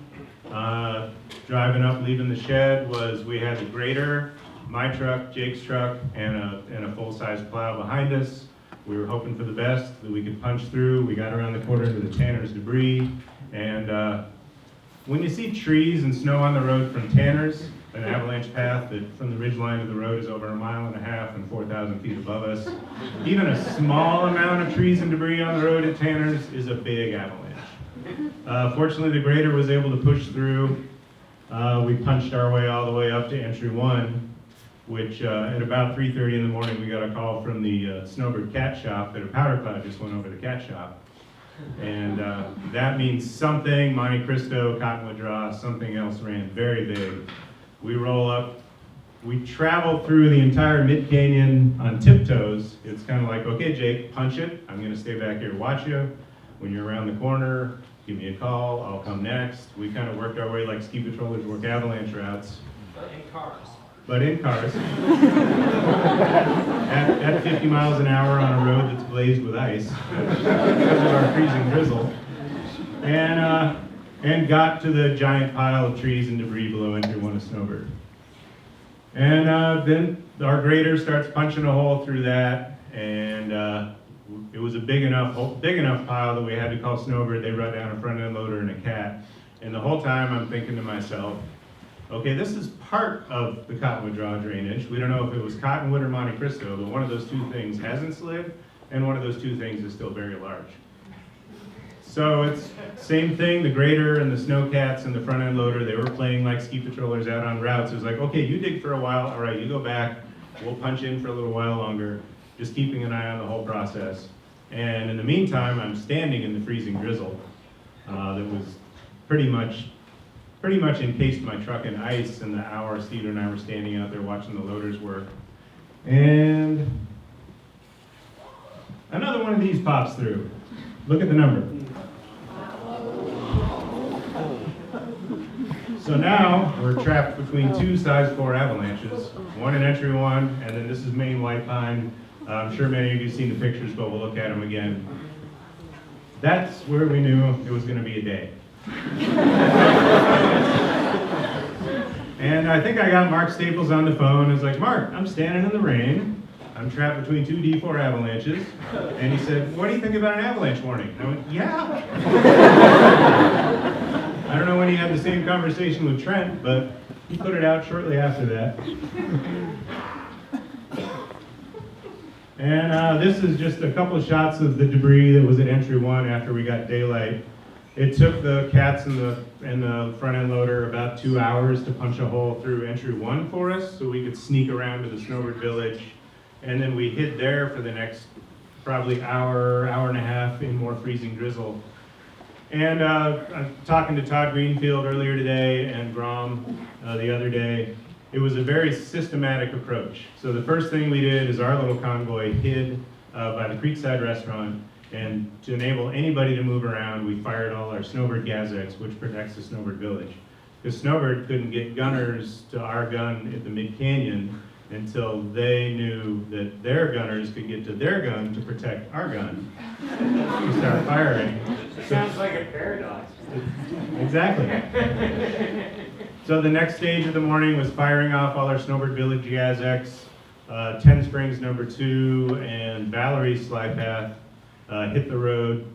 Driving up, leaving the shed we had the grader, my truck, Jake's truck, and a full-size plow behind us. We were hoping for the best, that we could punch through. We got around the corner to the Tanner's debris. And when you see trees and snow on the road from Tanner's, an avalanche path that from the ridge line of the road is over 1.5 miles and 4,000 feet above us, even a small amount of trees and debris on the road at Tanner's is a big avalanche. Fortunately, the grader was able to push through. We punched our way all the way up to entry 1, which at about 3:30 in the morning, we got a call from the Snowbird Cat Shop that a powder cloud just went over the cat shop. And that means something, Monte Cristo, Cottonwood draw, something else ran very big we roll up. We travel through the entire mid-canyon on tiptoes. It's kind of like, okay, Jake, punch it. I'm gonna stay back here to watch you. When you're around the corner, give me a call, I'll come next. We kind of worked our way like ski patrollers work avalanche routes. But in cars. At 50 miles an hour on a road that's blazed with ice because of our freezing drizzle. And got to the giant pile of trees and debris below entry 1 of Snowbird. And then our grader starts punching a hole through that, and it was a big enough pile that we had to call Snowbird. They brought down a front end loader and a cat. And the whole time I'm thinking to myself, okay, this is part of the Cottonwood draw drainage. We don't know if it was Cottonwood or Monte Cristo, but one of those two things hasn't slid, and one of those two things is still very large. So it's same thing, the grader and the snowcats and the front end loader, they were playing like ski patrollers out on routes. It was like, okay, you dig for a while, all right, you go back, we'll punch in for a little while longer, just keeping an eye on the whole process. And in the meantime, I'm standing in the freezing drizzle that was pretty much encased my truck in ice in the hour Steve and I were standing out there watching the loaders work. And another one of these pops through. Look at the number. So now we're trapped between 2 size 4 avalanches, one in entry 1, and then this is Maine white pine. I'm sure many of you have seen the pictures, but we'll look at them again. That's where we knew it was going to be a day. And I think I got Mark Staples on the phone. I was like, Mark, I'm standing in the rain. I'm trapped between 2 D4 avalanches. And he said, what do you think about an avalanche warning? And I went, yeah. I don't know when he had the same conversation with Trent, but he put it out shortly after that. And this is just a couple of shots of the debris that was at entry 1 after we got daylight. It took the cats and the front end loader about 2 hours to punch a hole through entry 1 for us, so we could sneak around to the Snowbird Village. And then we hid there for the next probably hour and a half in more freezing drizzle. And I'm talking to Todd Greenfield earlier today and Grom the other day. It was a very systematic approach. So the first thing we did is our little convoy hid by the Creekside restaurant, and to enable anybody to move around, we fired all our Snowbird Gazex, which protects the Snowbird Village. Because Snowbird couldn't get gunners to our gun at the mid-canyon until they knew that their gunners could get to their gun to protect our gun. We start firing. Sounds like a paradox. Exactly. So the next stage of the morning was firing off all our Snowbird Village Gazex, 10 Springs #2, and Valerie's slide path hit the road.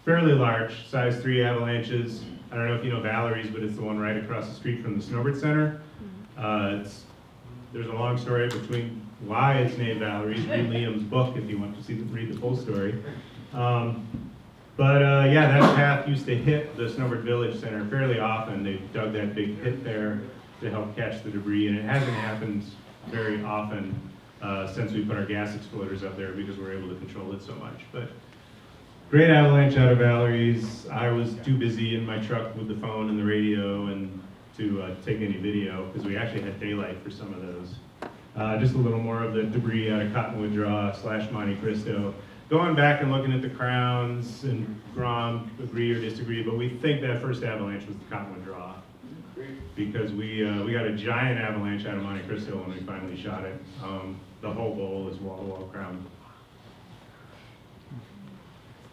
Fairly large, size 3 avalanches. I don't know if you know Valerie's, but it's the one right across the street from the Snowbird Center. There's a long story between why it's named Valerie's. Read Liam's book if you want to read the full story. Yeah, that path used to hit the Snowbird Village Center fairly often. They dug that big pit there to help catch the debris, and it hasn't happened very often since we put our gas exploders up there because we're able to control it so much. But great avalanche out of Valerie's. I was too busy in my truck with the phone and the radio and to take any video because we actually had daylight for some of those. Just a little more of the debris out of Cottonwood Draw / Monte Cristo. Going back and looking at the crowns, and Grom agree or disagree, but we think that first avalanche was the Cottonwood Draw because we got a giant avalanche out of Monte Cristo when we finally shot it. The whole bowl is wall-to-wall crown.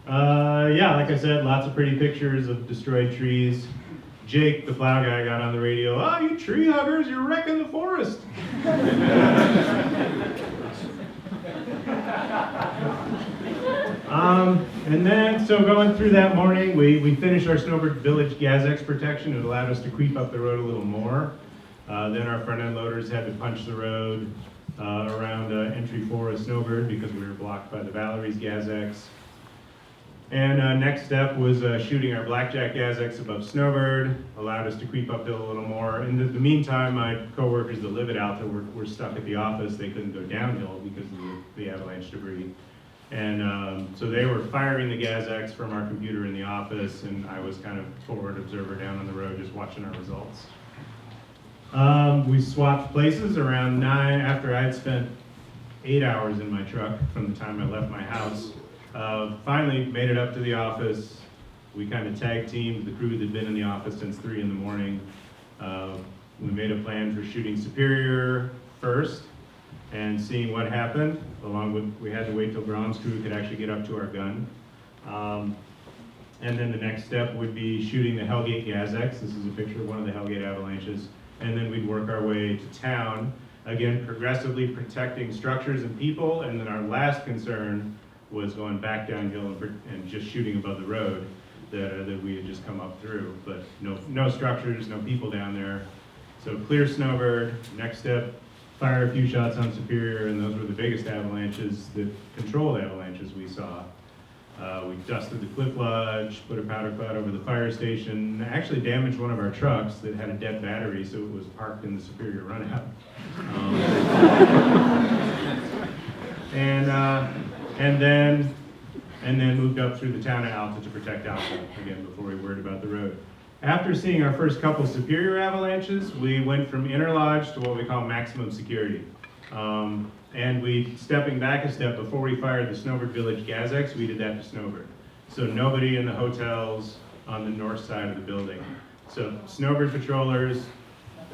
Yeah, like I said, lots of pretty pictures of destroyed trees. Jake, the plow guy, got on the radio, "Oh, you tree huggers, you're wrecking the forest." And then, so going through that morning, we finished our Snowbird Village Gazex protection. It allowed us to creep up the road a little more. Then our front end loaders had to punch the road around entry 4 of Snowbird because we were blocked by the Valerie's Gazex. And next step was shooting our Blackjack Gazex above Snowbird, allowed us to creep uphill a little more. In the meantime, my coworkers that live at Alta were stuck at the office. They couldn't go downhill because of the avalanche debris. And so they were firing the Gazex from our computer in the office, and I was kind of forward observer down on the road just watching our results. We swapped places around 9 after I had spent 8 hours in my truck from the time I left my house. Finally made it up to the office. We kind of tag teamed the crew that had been in the office since 3 in the morning. We made a plan for shooting Superior first and seeing what happened, along with, we had to wait till Brahm's crew could actually get up to our gun. And then the next step would be shooting the Hellgate Gazex. This is a picture of one of the Hellgate avalanches. And then we'd work our way to town, again, progressively protecting structures and people. And then our last concern was going back downhill and just shooting above the road that we had just come up through. But no structures, no people down there. So clear Snowbird. Next step, fire a few shots on Superior, and those were the biggest avalanches, the controlled avalanches we saw. We dusted the cliff lodge, put a powder cloud over the fire station, actually damaged one of our trucks that had a dead battery, so it was parked in the Superior runout. And then moved up through the town of Alta to protect Alta, again, before we worried about the road. After seeing our first couple Superior avalanches, we went from inner lodge to what we call maximum security. And stepping back a step, before we fired the Snowbird Village Gazex, we did that to Snowbird. So nobody in the hotels on the north side of the building. So Snowbird patrollers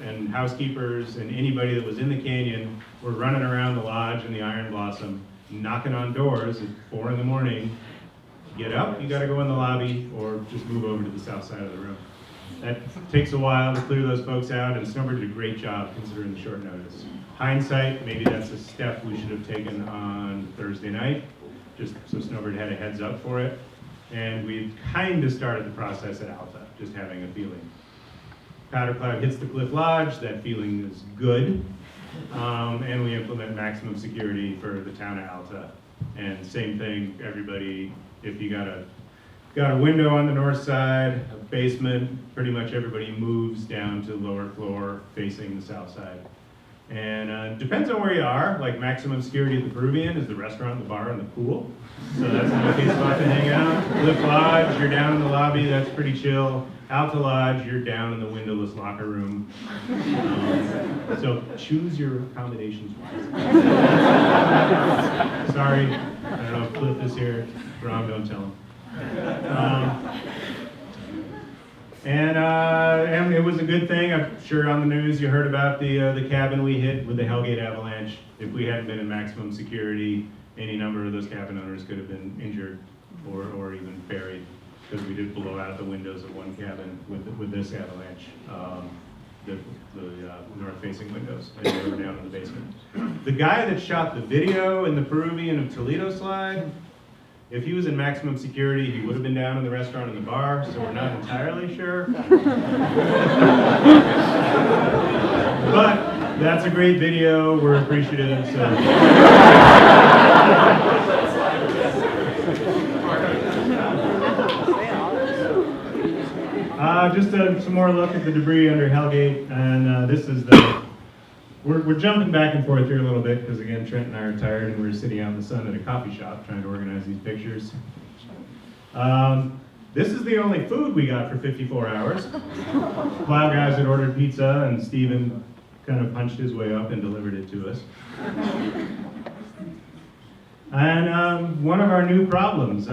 and housekeepers and anybody that was in the canyon were running around the lodge and the Iron Blossom, knocking on doors at 4 in the morning. Get up, you gotta go in the lobby, or just move over to the south side of the room. That takes a while to clear those folks out, and Snowbird did a great job considering the short notice. Hindsight, maybe that's a step we should have taken on Thursday night, just so Snowbird had a heads up for it. And we kind of started the process at Alta, just having a feeling. Powder cloud hits the cliff lodge, that feeling is good. And we implement maximum security for the town of Alta. And same thing, everybody, if you got a window on the north side, a basement, pretty much everybody moves down to the lower floor facing the south side. And depends on where you are, like maximum security at the Peruvian is the restaurant, the bar, and the pool. So that's an okay spot to hang out. Cliff Lodge, you're down in the lobby, that's pretty chill. Alta Lodge, you're down in the windowless locker room. So choose your accommodations wisely. Sorry, I don't know if Cliff is here. Ron, don't tell him. And it was a good thing. I'm sure on the news you heard about the cabin we hit with the Hellgate Avalanche. If we hadn't been in maximum security, any number of those cabin owners could have been injured or even buried, because we did blow out the windows of one cabin with this avalanche, the north-facing windows, and they were down in the basement. The guy that shot the video in the Peruvian of Toledo slide, if he was in maximum security, he would have been down in the restaurant and the bar, so we're not entirely sure. But that's a great video, we're appreciative, just some more look at the debris under Hellgate, and this is we're jumping back and forth here a little bit, because again, Trent and I are tired, and we're sitting out in the sun at a coffee shop trying to organize these pictures. This is the only food we got for 54 hours. Plow guys had ordered pizza, and Steven kind of punched his way up and delivered it to us. And one of our new problems,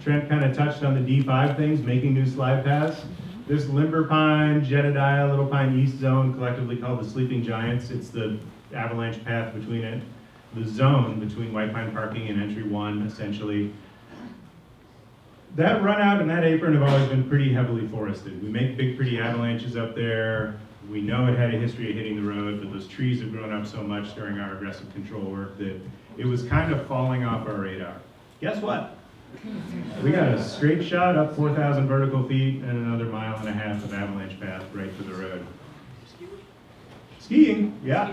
Trent kind of touched on the D5 things, making new slide paths. This limber pine, Jedediah, little pine east zone, collectively called the Sleeping Giants. It's the avalanche path between it, the zone between White Pine Parking and Entry 1, essentially. That run out and that apron have always been pretty heavily forested. We make big, pretty avalanches up there. We know it had a history of hitting the road, but those trees have grown up so much during our aggressive control work that it was kind of falling off our radar. Guess what? We got a straight shot up 4,000 vertical feet and another 1.5 miles of avalanche path right to the road. Skiing, yeah.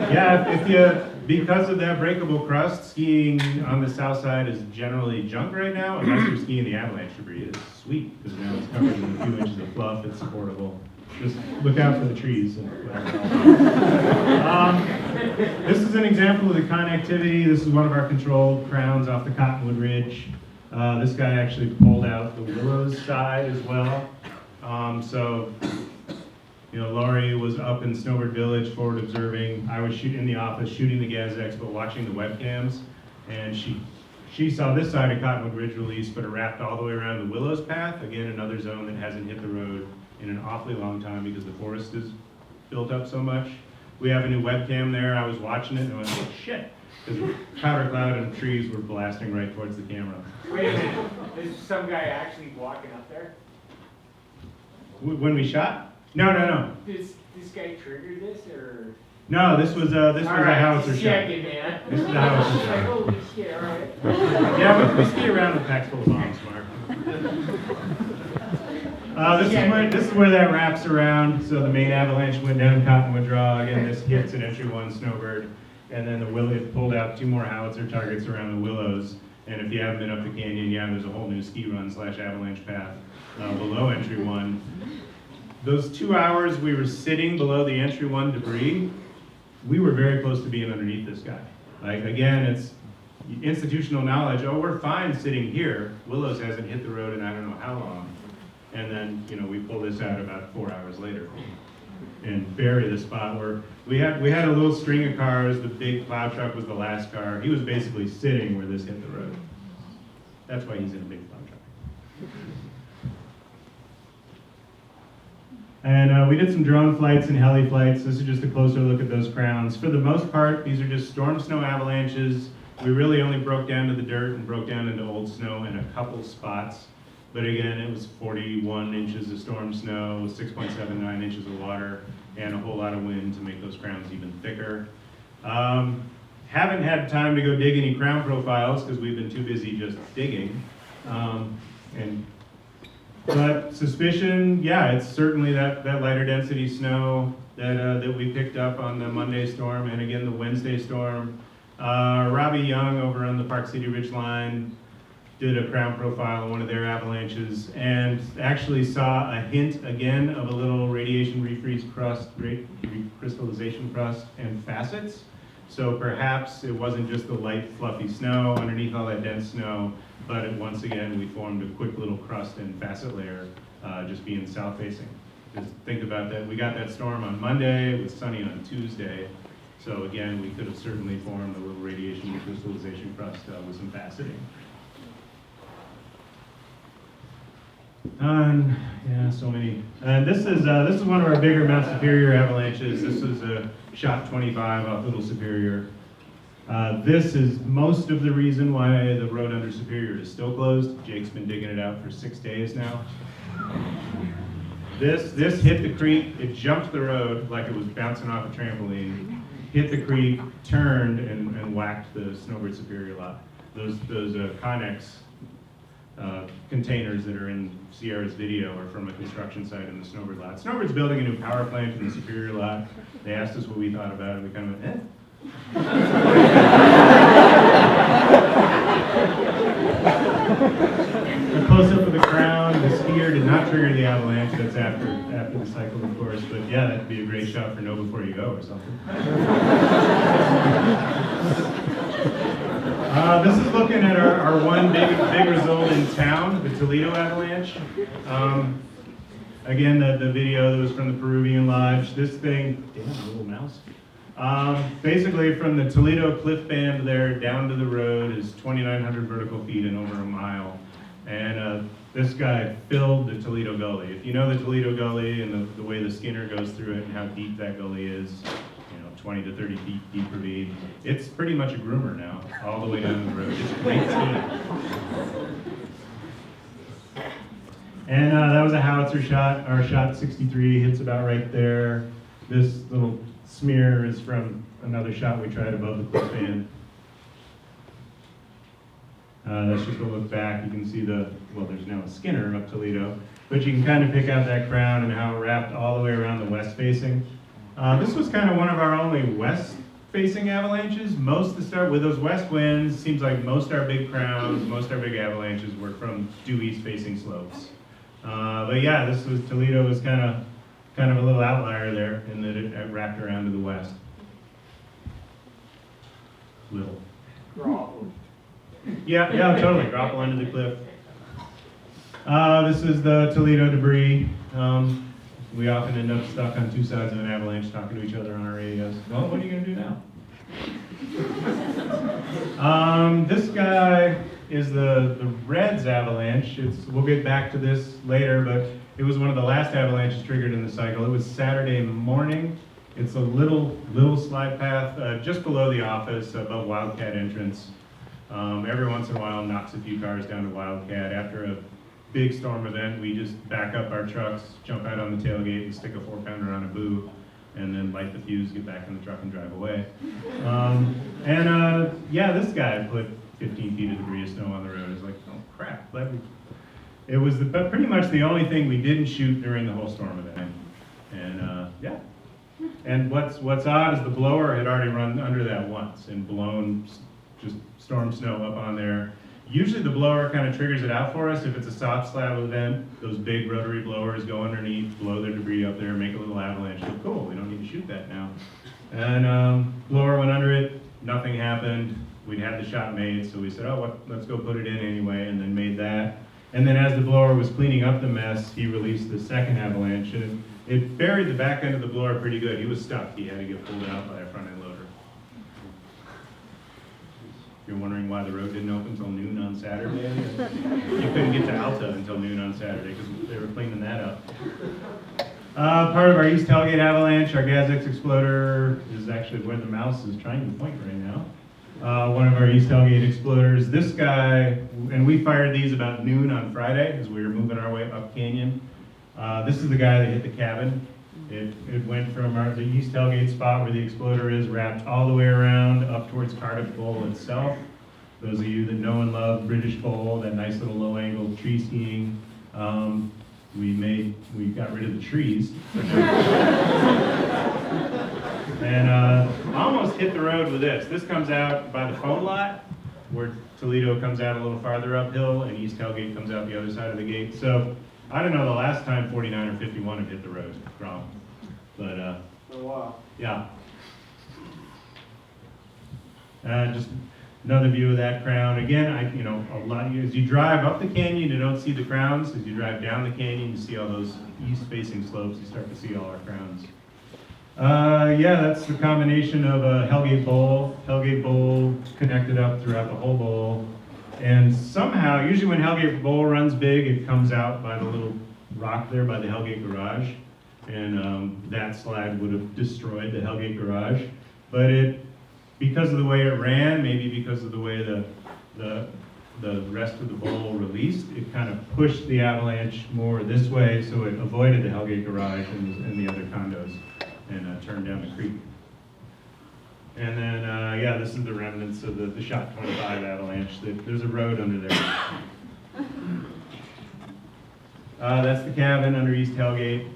Yeah, because of that breakable crust, skiing on the south side is generally junk right now, unless you're skiing the avalanche debris. It's sweet, because now it's covered in a few inches of fluff, it's supportable. Just look out for the trees. This is an example of the connectivity. This is one of our controlled crowns off the Cottonwood Ridge. This guy actually pulled out the Willows side as well. So You know, Laurie was up in Snowbird Village, forward observing. I was in the office shooting the Gazex, but watching the webcams. And she saw this side of Cottonwood Ridge release, but it wrapped all the way around the Willows Path. Again, another zone that hasn't hit the road in an awfully long time because the forest is built up so much. We have a new webcam there. I was watching it and I went, oh shit. Because powder cloud and trees were blasting right towards the camera. Wait a minute, is some guy actually walking up there? When we shot? No. This guy triggered this, or? No, this was a howitzer shot. Checking, man. This is a howitzer Like, shot. holy shit, all right. Yeah, we ski around with packs full of bombs, Mark. This is where that wraps around. So the main avalanche went down Cottonwood Draw. Again, this hits at entry 1 Snowbird. And then it pulled out 2 more howitzer targets around the Willows. And if you haven't been up the canyon, yeah, there's a whole new ski run / avalanche path below entry 1. Those 2 hours we were sitting below the entry 1 debris, we were very close to being underneath this guy. Like, again, it's institutional knowledge. Oh, we're fine sitting here. Willows hasn't hit the road in I don't know how long. And then, you know, we pull this out about 4 hours later and bury the spot where we had a little string of cars. The big plow truck was the last car. He was basically sitting where this hit the road. That's why he's in a big plow truck. And we did some drone flights and heli flights. This is just a closer look at those crowns. For the most part, these are just storm snow avalanches. We really only broke down to the dirt and broke down into old snow in a couple spots. But again, it was 41 inches of storm snow, 6.79 inches of water, and a whole lot of wind to make those crowns even thicker. Haven't had time to go dig any crown profiles because we've been too busy just digging. But suspicion, yeah, it's certainly that lighter density snow that we picked up on the Monday storm and again the Wednesday storm. Robbie Young over on the Park City Ridge line did a crown profile on one of their avalanches and actually saw a hint again of a little radiation refreeze crust, recrystallization crust and facets. So perhaps it wasn't just the light fluffy snow underneath all that dense snow, but once again we formed a quick little crust and facet layer just being south facing. Just think about that. We got that storm on Monday, it was sunny on Tuesday. So again, we could have certainly formed a little radiation recrystallization crust with some faceting. Yeah, so many. And this is one of our bigger Mount Superior avalanches. This was a shot 25 off Little Superior. This is most of the reason why the road under Superior is still closed. Jake's been digging it out for 6 days now. This hit the creek. It jumped the road like it was bouncing off a trampoline. Hit the creek, turned, and whacked the Snowbird Superior lot. Those Connex containers that are in Sierra's video are from a construction site in the Snowbird lot. Snowbird's building a new power plant in the Superior lot. They asked us what we thought about it. We kind of went, eh. A close-up of the crown. The skier did not trigger the avalanche. That's after the cycle, of course. But yeah, that'd be a great shot for Know Before You Go or something. This is looking at our one big result in town, the Toledo avalanche. Again, the video that was from the Peruvian Lodge. This thing, damn, little mouse. Basically, from the Toledo cliff band there down to the road is 2,900 vertical feet and over a mile. And this guy filled the Toledo Gully. If you know the Toledo Gully and the way the Skinner goes through it and how deep that gully is, 20 to 30 feet deep ravine. It's pretty much a groomer now, all the way down the road. It's great skiing. And that was a howitzer shot. Our shot 63 hits about right there. This little smear is from another shot we tried above the cliff band. That's just a look back. You can see there's now a Skinner up Toledo, but you can kind of pick out that crown and how it wrapped all the way around the west facing. This was kind of one of our only west-facing avalanches. Most to start with those west winds, seems like most our big crowns, most our big avalanches were from due east-facing slopes. But yeah, Toledo was kind of a little outlier there in that it wrapped around to the west. Little. Grapple. Yeah, totally. Grapple under the cliff. This is the Toledo debris. we often end up stuck on two sides of an avalanche talking to each other on our radios. Well, what are you gonna do now? This guy is the Reds avalanche. We'll get back to this later, but it was one of the last avalanches triggered in the cycle. It was Saturday morning. It's a little slide path just below the office, above Wildcat entrance. Every once in a while, knocks a few cars down to Wildcat. After a big storm event, we just back up our trucks, jump out on the tailgate, and stick a 4-pounder on a boo, and then light the fuse, get back in the truck, and drive away. Yeah, this guy put 15 feet of debris of snow on the road. It's like, oh crap! It was pretty much the only thing we didn't shoot during the whole storm event. And yeah. And what's odd is the blower had already run under that once and blown just storm snow up on there. Usually the blower kind of triggers it out for us. If it's a soft slab event, those big rotary blowers go underneath, blow their debris up there, make a little avalanche. So cool, we don't need to shoot that now. And blower went under it, nothing happened. We'd had the shot made, so we said, oh, let's go put it in anyway, and then made that. And then as the blower was cleaning up the mess, he released the second avalanche, and it buried the back end of the blower pretty good. He was stuck. He had to get pulled out by a front end loader. You're wondering why the road didn't open until noon on Saturday? You couldn't get to Alta until noon on Saturday because they were cleaning that up. Part of our East Tailgate avalanche, our Gas-X exploder is actually where the mouse is trying to point right now. One of our East Tailgate exploders. This guy, and we fired these about noon on Friday as we were moving our way up canyon. This is the guy that hit the cabin. It went from the East Tailgate spot where the exploder is, wrapped all the way around up towards Cardiff Bowl itself. Those of you that know and love British Bowl, that nice little low-angle tree skiing, we got rid of the trees. And almost hit the road with this. This comes out by the phone lot, where Toledo comes out a little farther uphill, and East Tailgate comes out the other side of the gate. So I don't know the last time 49 or 51 have hit the road, wrong. But For a while. yeah. Just another view of that crown. Again, a lot as you drive up the canyon, you don't see the crowns. As you drive down the canyon, you see all those east-facing slopes. You start to see all our crowns. Yeah, that's the combination of a Hellgate Bowl connected up throughout the whole bowl. And somehow, usually when Hellgate Bowl runs big, it comes out by the little rock there by the Hellgate garage. And that slide would have destroyed the Hellgate garage. But because of the way it ran, maybe because of the way the rest of the bowl released, it kind of pushed the avalanche more this way, so it avoided the Hellgate garage and the other condos and turned down the creek. And then, yeah, this is the remnants of the Shot 25 avalanche. There's a road under there. That's the cabin under East Tailgate,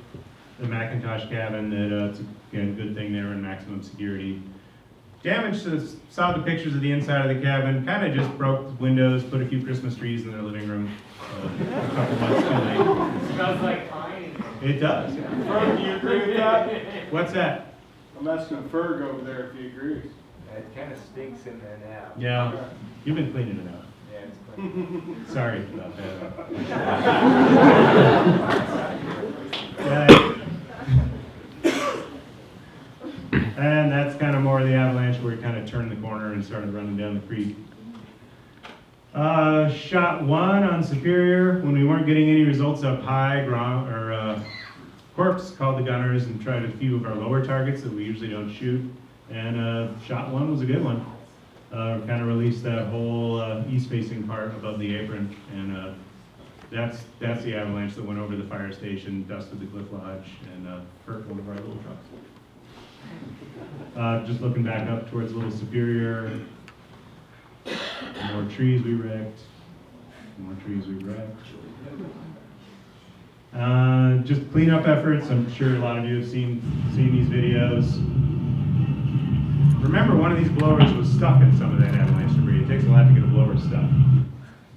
the Macintosh cabin. It's again a good thing they were in maximum security. Damage saw the pictures of the inside of the cabin. Kind of just broke the windows, put a few Christmas trees in their living room. A couple months too late. It smells like pine. It does. Ferg, do you agree with that? What's that? I'm asking Ferg over there if he agrees. It kind of stinks in there now. Yeah, you've been cleaning it out. Yeah, it's clean. Sorry about that. And that's kind of more of the avalanche where we kind of turned the corner and started running down the creek. Shot 1 on Superior, when we weren't getting any results up high, Corpse called the gunners and tried a few of our lower targets that we usually don't shoot. And shot 1 was a good one. Kind of released that whole east-facing part above the apron. And that's the avalanche that went over the fire station, dusted the Cliff Lodge, and hurt one of our little trucks. Just looking back up towards Little Superior, more trees we wrecked, just cleanup efforts. I'm sure a lot of you have seen these videos. Remember, one of these blowers was stuck in some of that avalanche debris. It takes a lot to get a blower stuck.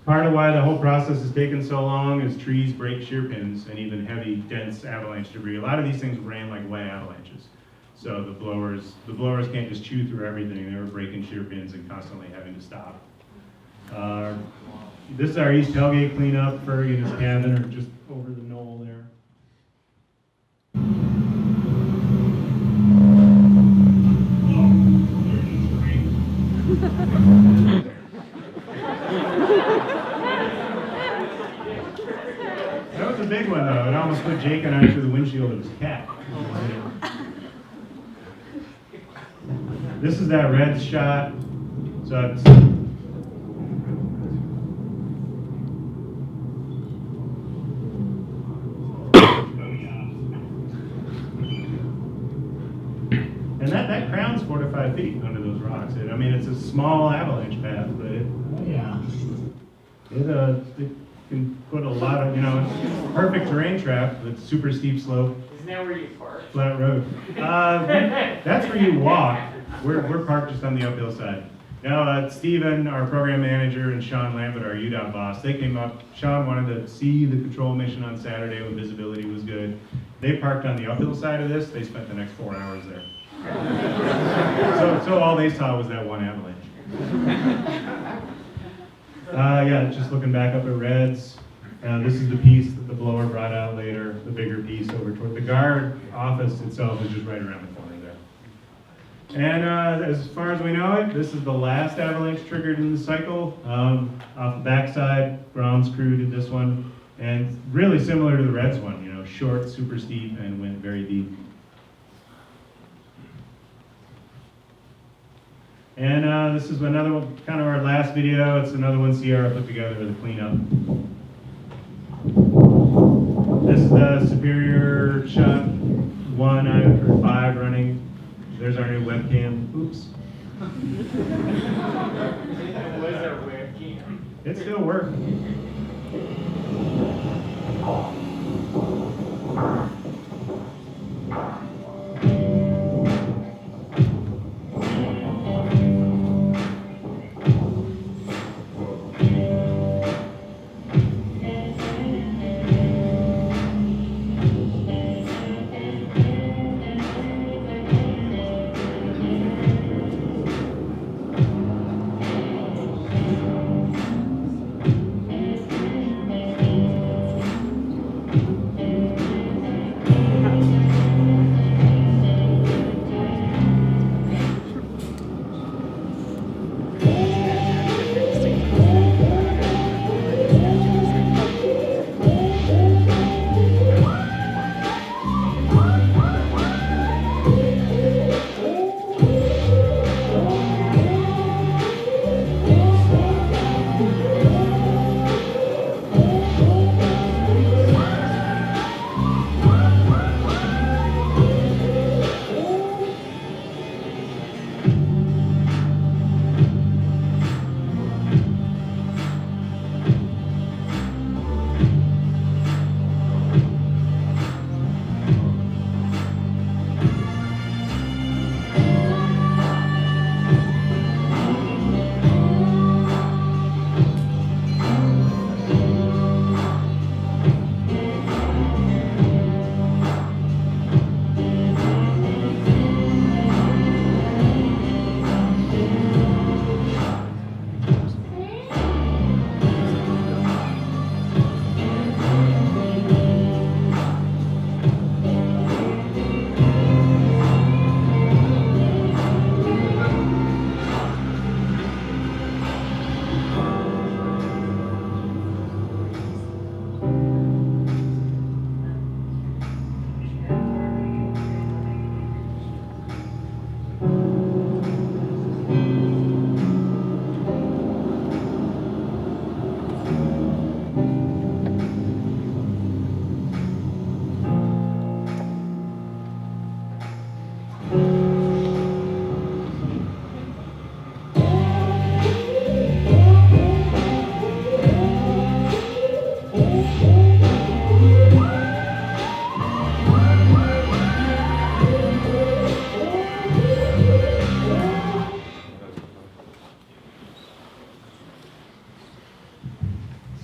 Part of why the whole process has taken so long is trees break shear pins and even heavy, dense avalanche debris. A lot of these things ran like wet avalanches. So the blowers can't just chew through everything. They were breaking shear pins and constantly having to stop. This is our East Tailgate cleanup. Ferg and his cabin are just over the knoll there. Jake and I through the windshield of his cat. This is that red shot. So it's and that crown's 4 to 5 feet under those rocks. I mean, it's a small avalanche path, but it can put a lot of, it's perfect terrain trap with super steep slope, Isn't that where you park? flat road. That's where you walk. We're parked just on the uphill side. Now, Steven, our program manager, and Sean Lambert, our UDOT boss, they came up. Sean wanted to see the control mission on Saturday when visibility was good. They parked on the uphill side of this. They spent the next 4 hours there. So all they saw was that one avalanche. Yeah, just looking back up at Reds. This is the piece that the blower brought out later, the bigger piece over toward the guard office itself is just right around the corner there. And as far as we know it, this is the last avalanche triggered in the cycle. Off the backside, Brahms crew did this one, and really similar to the Reds one, short, super steep, and went very deep. And this is another one, kind of our last video. It's another one Sierra put together with a cleanup. This is the Superior shot 1 out of 5 running. There's our new webcam. Oops. Was our webcam? It still works.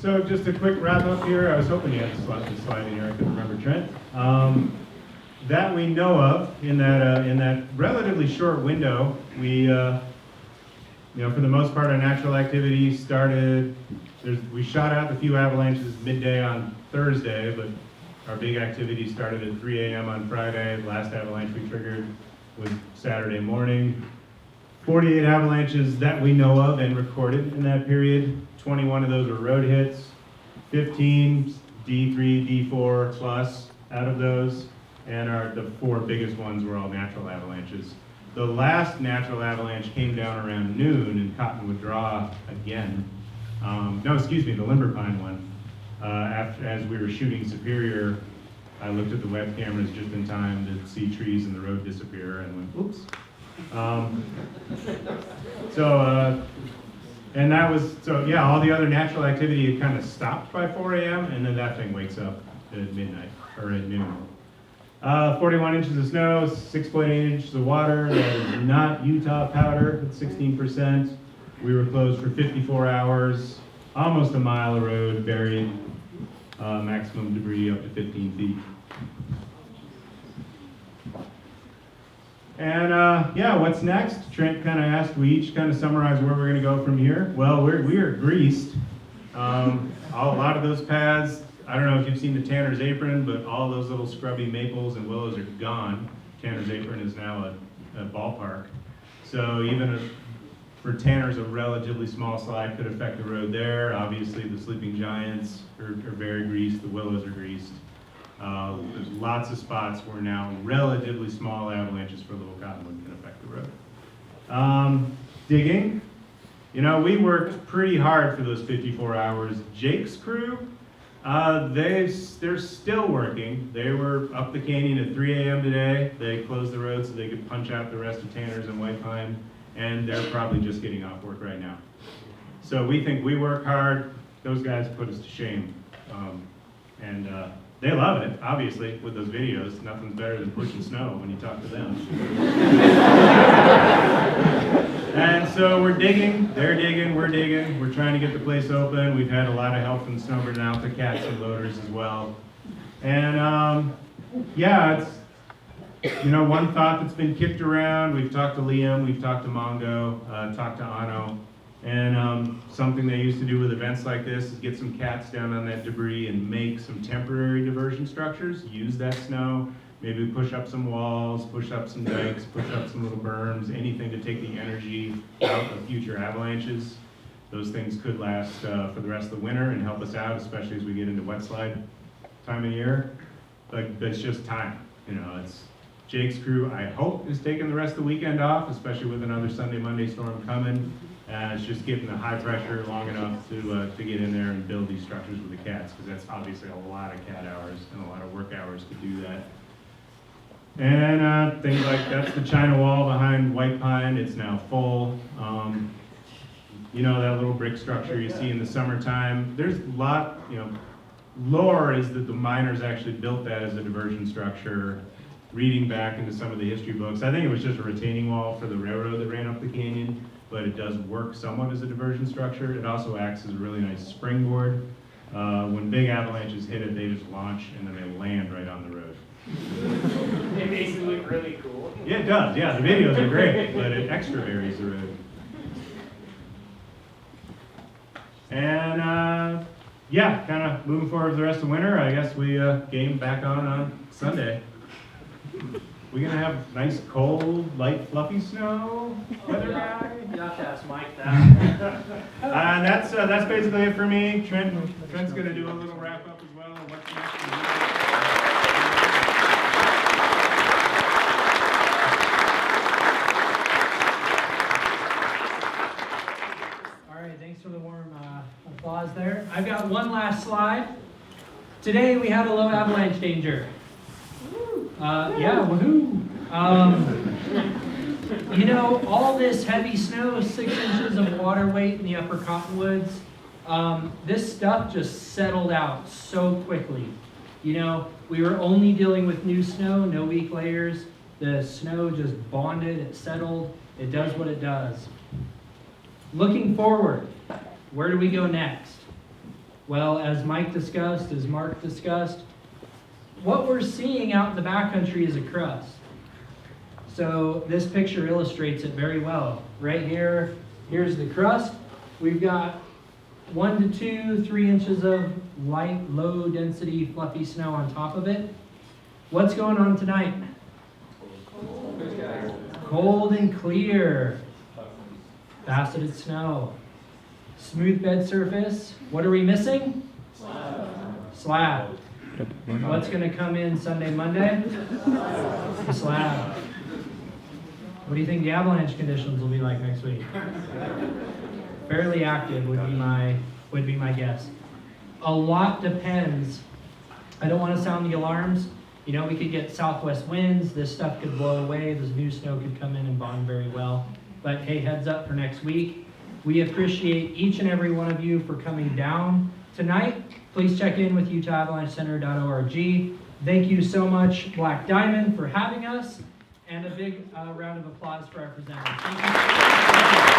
So just a quick wrap up here. I was hoping you had this slide in here. I couldn't remember, Trent. That we know of in that relatively short window, we for the most part, our natural activity started. We shot out a few avalanches midday on Thursday, but our big activity started at 3 a.m. on Friday. The last avalanche we triggered was Saturday morning. 48 avalanches that we know of and recorded in that period. 21 of those were road hits, 15 D3, D4 plus, out of those, and the 4 biggest ones were all natural avalanches. The last natural avalanche came down around noon in Cottonwood Draw again. No, excuse me, the Limber Pine one. As we were shooting Superior, I looked at the web cameras just in time to see trees in the road disappear and went, oops. And that was, so yeah, all the other natural activity had kind of stopped by 4 a.m. and then that thing wakes up at midnight, or at noon. 41 inches of snow, 6.8 inches of water. That is not Utah powder, it's 16%. We were closed for 54 hours, almost a mile of road buried, maximum debris up to 15 feet. And yeah, what's next? Trent kind of asked, we each kind of summarize where we're going to go from here. Well, we are greased. A lot of those paths, I don't know if you've seen the Tanner's Apron, but all those little scrubby maples and willows are gone. Tanner's Apron is now a ballpark. So even for Tanner's, a relatively small slide could affect the road there. Obviously, the Sleeping Giants are very greased. The willows are greased. There's lots of spots where now relatively small avalanches for Little Cottonwood can affect the road. Digging. You know, we worked pretty hard for those 54 hours. Jake's crew, they're still working. They were up the canyon at 3 a.m. today. They closed the road so they could punch out the rest of Tanner's and White Pine, and they're probably just getting off work right now. So we think we work hard. Those guys put us to shame. They love it, obviously, with those videos. Nothing's better than pushing snow when you talk to them. And so we're digging, they're digging, we're digging. We're trying to get the place open. We've had a lot of help from Snowbird and Alta Cats and loaders as well. And yeah, it's, you know, one thought that's been kicked around. We've talked to Liam, we've talked to Mongo, talked to Ano. And something they used to do with events like this is get some cats down on that debris and make some temporary diversion structures, use that snow, maybe push up some walls, push up some dikes, push up some little berms, anything to take the energy out of future avalanches. Those things could last for the rest of the winter and help us out, especially as we get into wet slide time of year. But that's just time, you know, it's Jake's crew, I hope, is taking the rest of the weekend off, especially with another Sunday, Monday storm coming. It's just getting the high pressure long enough to get in there and build these structures with the cats, because that's obviously a lot of cat hours and a lot of work hours to do that. And things like, that's the China wall behind White Pine, it's now full. You know, that little brick structure you see in the summertime, there's a lot, you know, lore is that the miners actually built that as a diversion structure. Reading back into some of the history books, I think it was just a retaining wall for the railroad that ran up the canyon, but it does work somewhat as a diversion structure. It also acts as a really nice springboard. When big avalanches hit it, they just launch and then they land right on the road. It makes it look really cool. Yeah, it does. Yeah, the videos are great, but it extra varies the road. And yeah, kind of moving forward for the rest of winter, I guess we game back on Sunday. We're gonna have nice, cold, light, fluffy snow. Weather guy. You have to ask Mike that. And that's basically it for me. Trent's gonna do a little wrap up as well. What's next? All right, thanks for the warm applause there. I've got one last slide. Today we have a low avalanche danger. Yeah, woohoo! You know, all this heavy snow, 6 inches of water weight in the upper Cottonwoods, this stuff just settled out so quickly. You know, we were only dealing with new snow, no weak layers. The snow just bonded, it settled, it does what it does. Looking forward, where do we go next? Well, as Mike discussed, as Mark discussed, what we're seeing out in the backcountry is a crust. So this picture illustrates it very well. Right here, here's the crust. We've got 1 to 2, 3 inches of light, low density, fluffy snow on top of it. What's going on tonight? Cold and clear. Faceted snow. Smooth bed surface. What are we missing? Slab. What's gonna come in Sunday, Monday? The slab. What do you think the avalanche conditions will be like next week? Fairly active would be my guess. A lot depends. I don't want to sound the alarms. You know, we could get southwest winds. This stuff could blow away. This new snow could come in and bond very well. But hey, heads up for next week. We appreciate each and every one of you for coming down tonight. Please check in with UtahAvalancheCenter.org. Thank you so much, Black Diamond, for having us. And a big round of applause for our presenters. Thank you.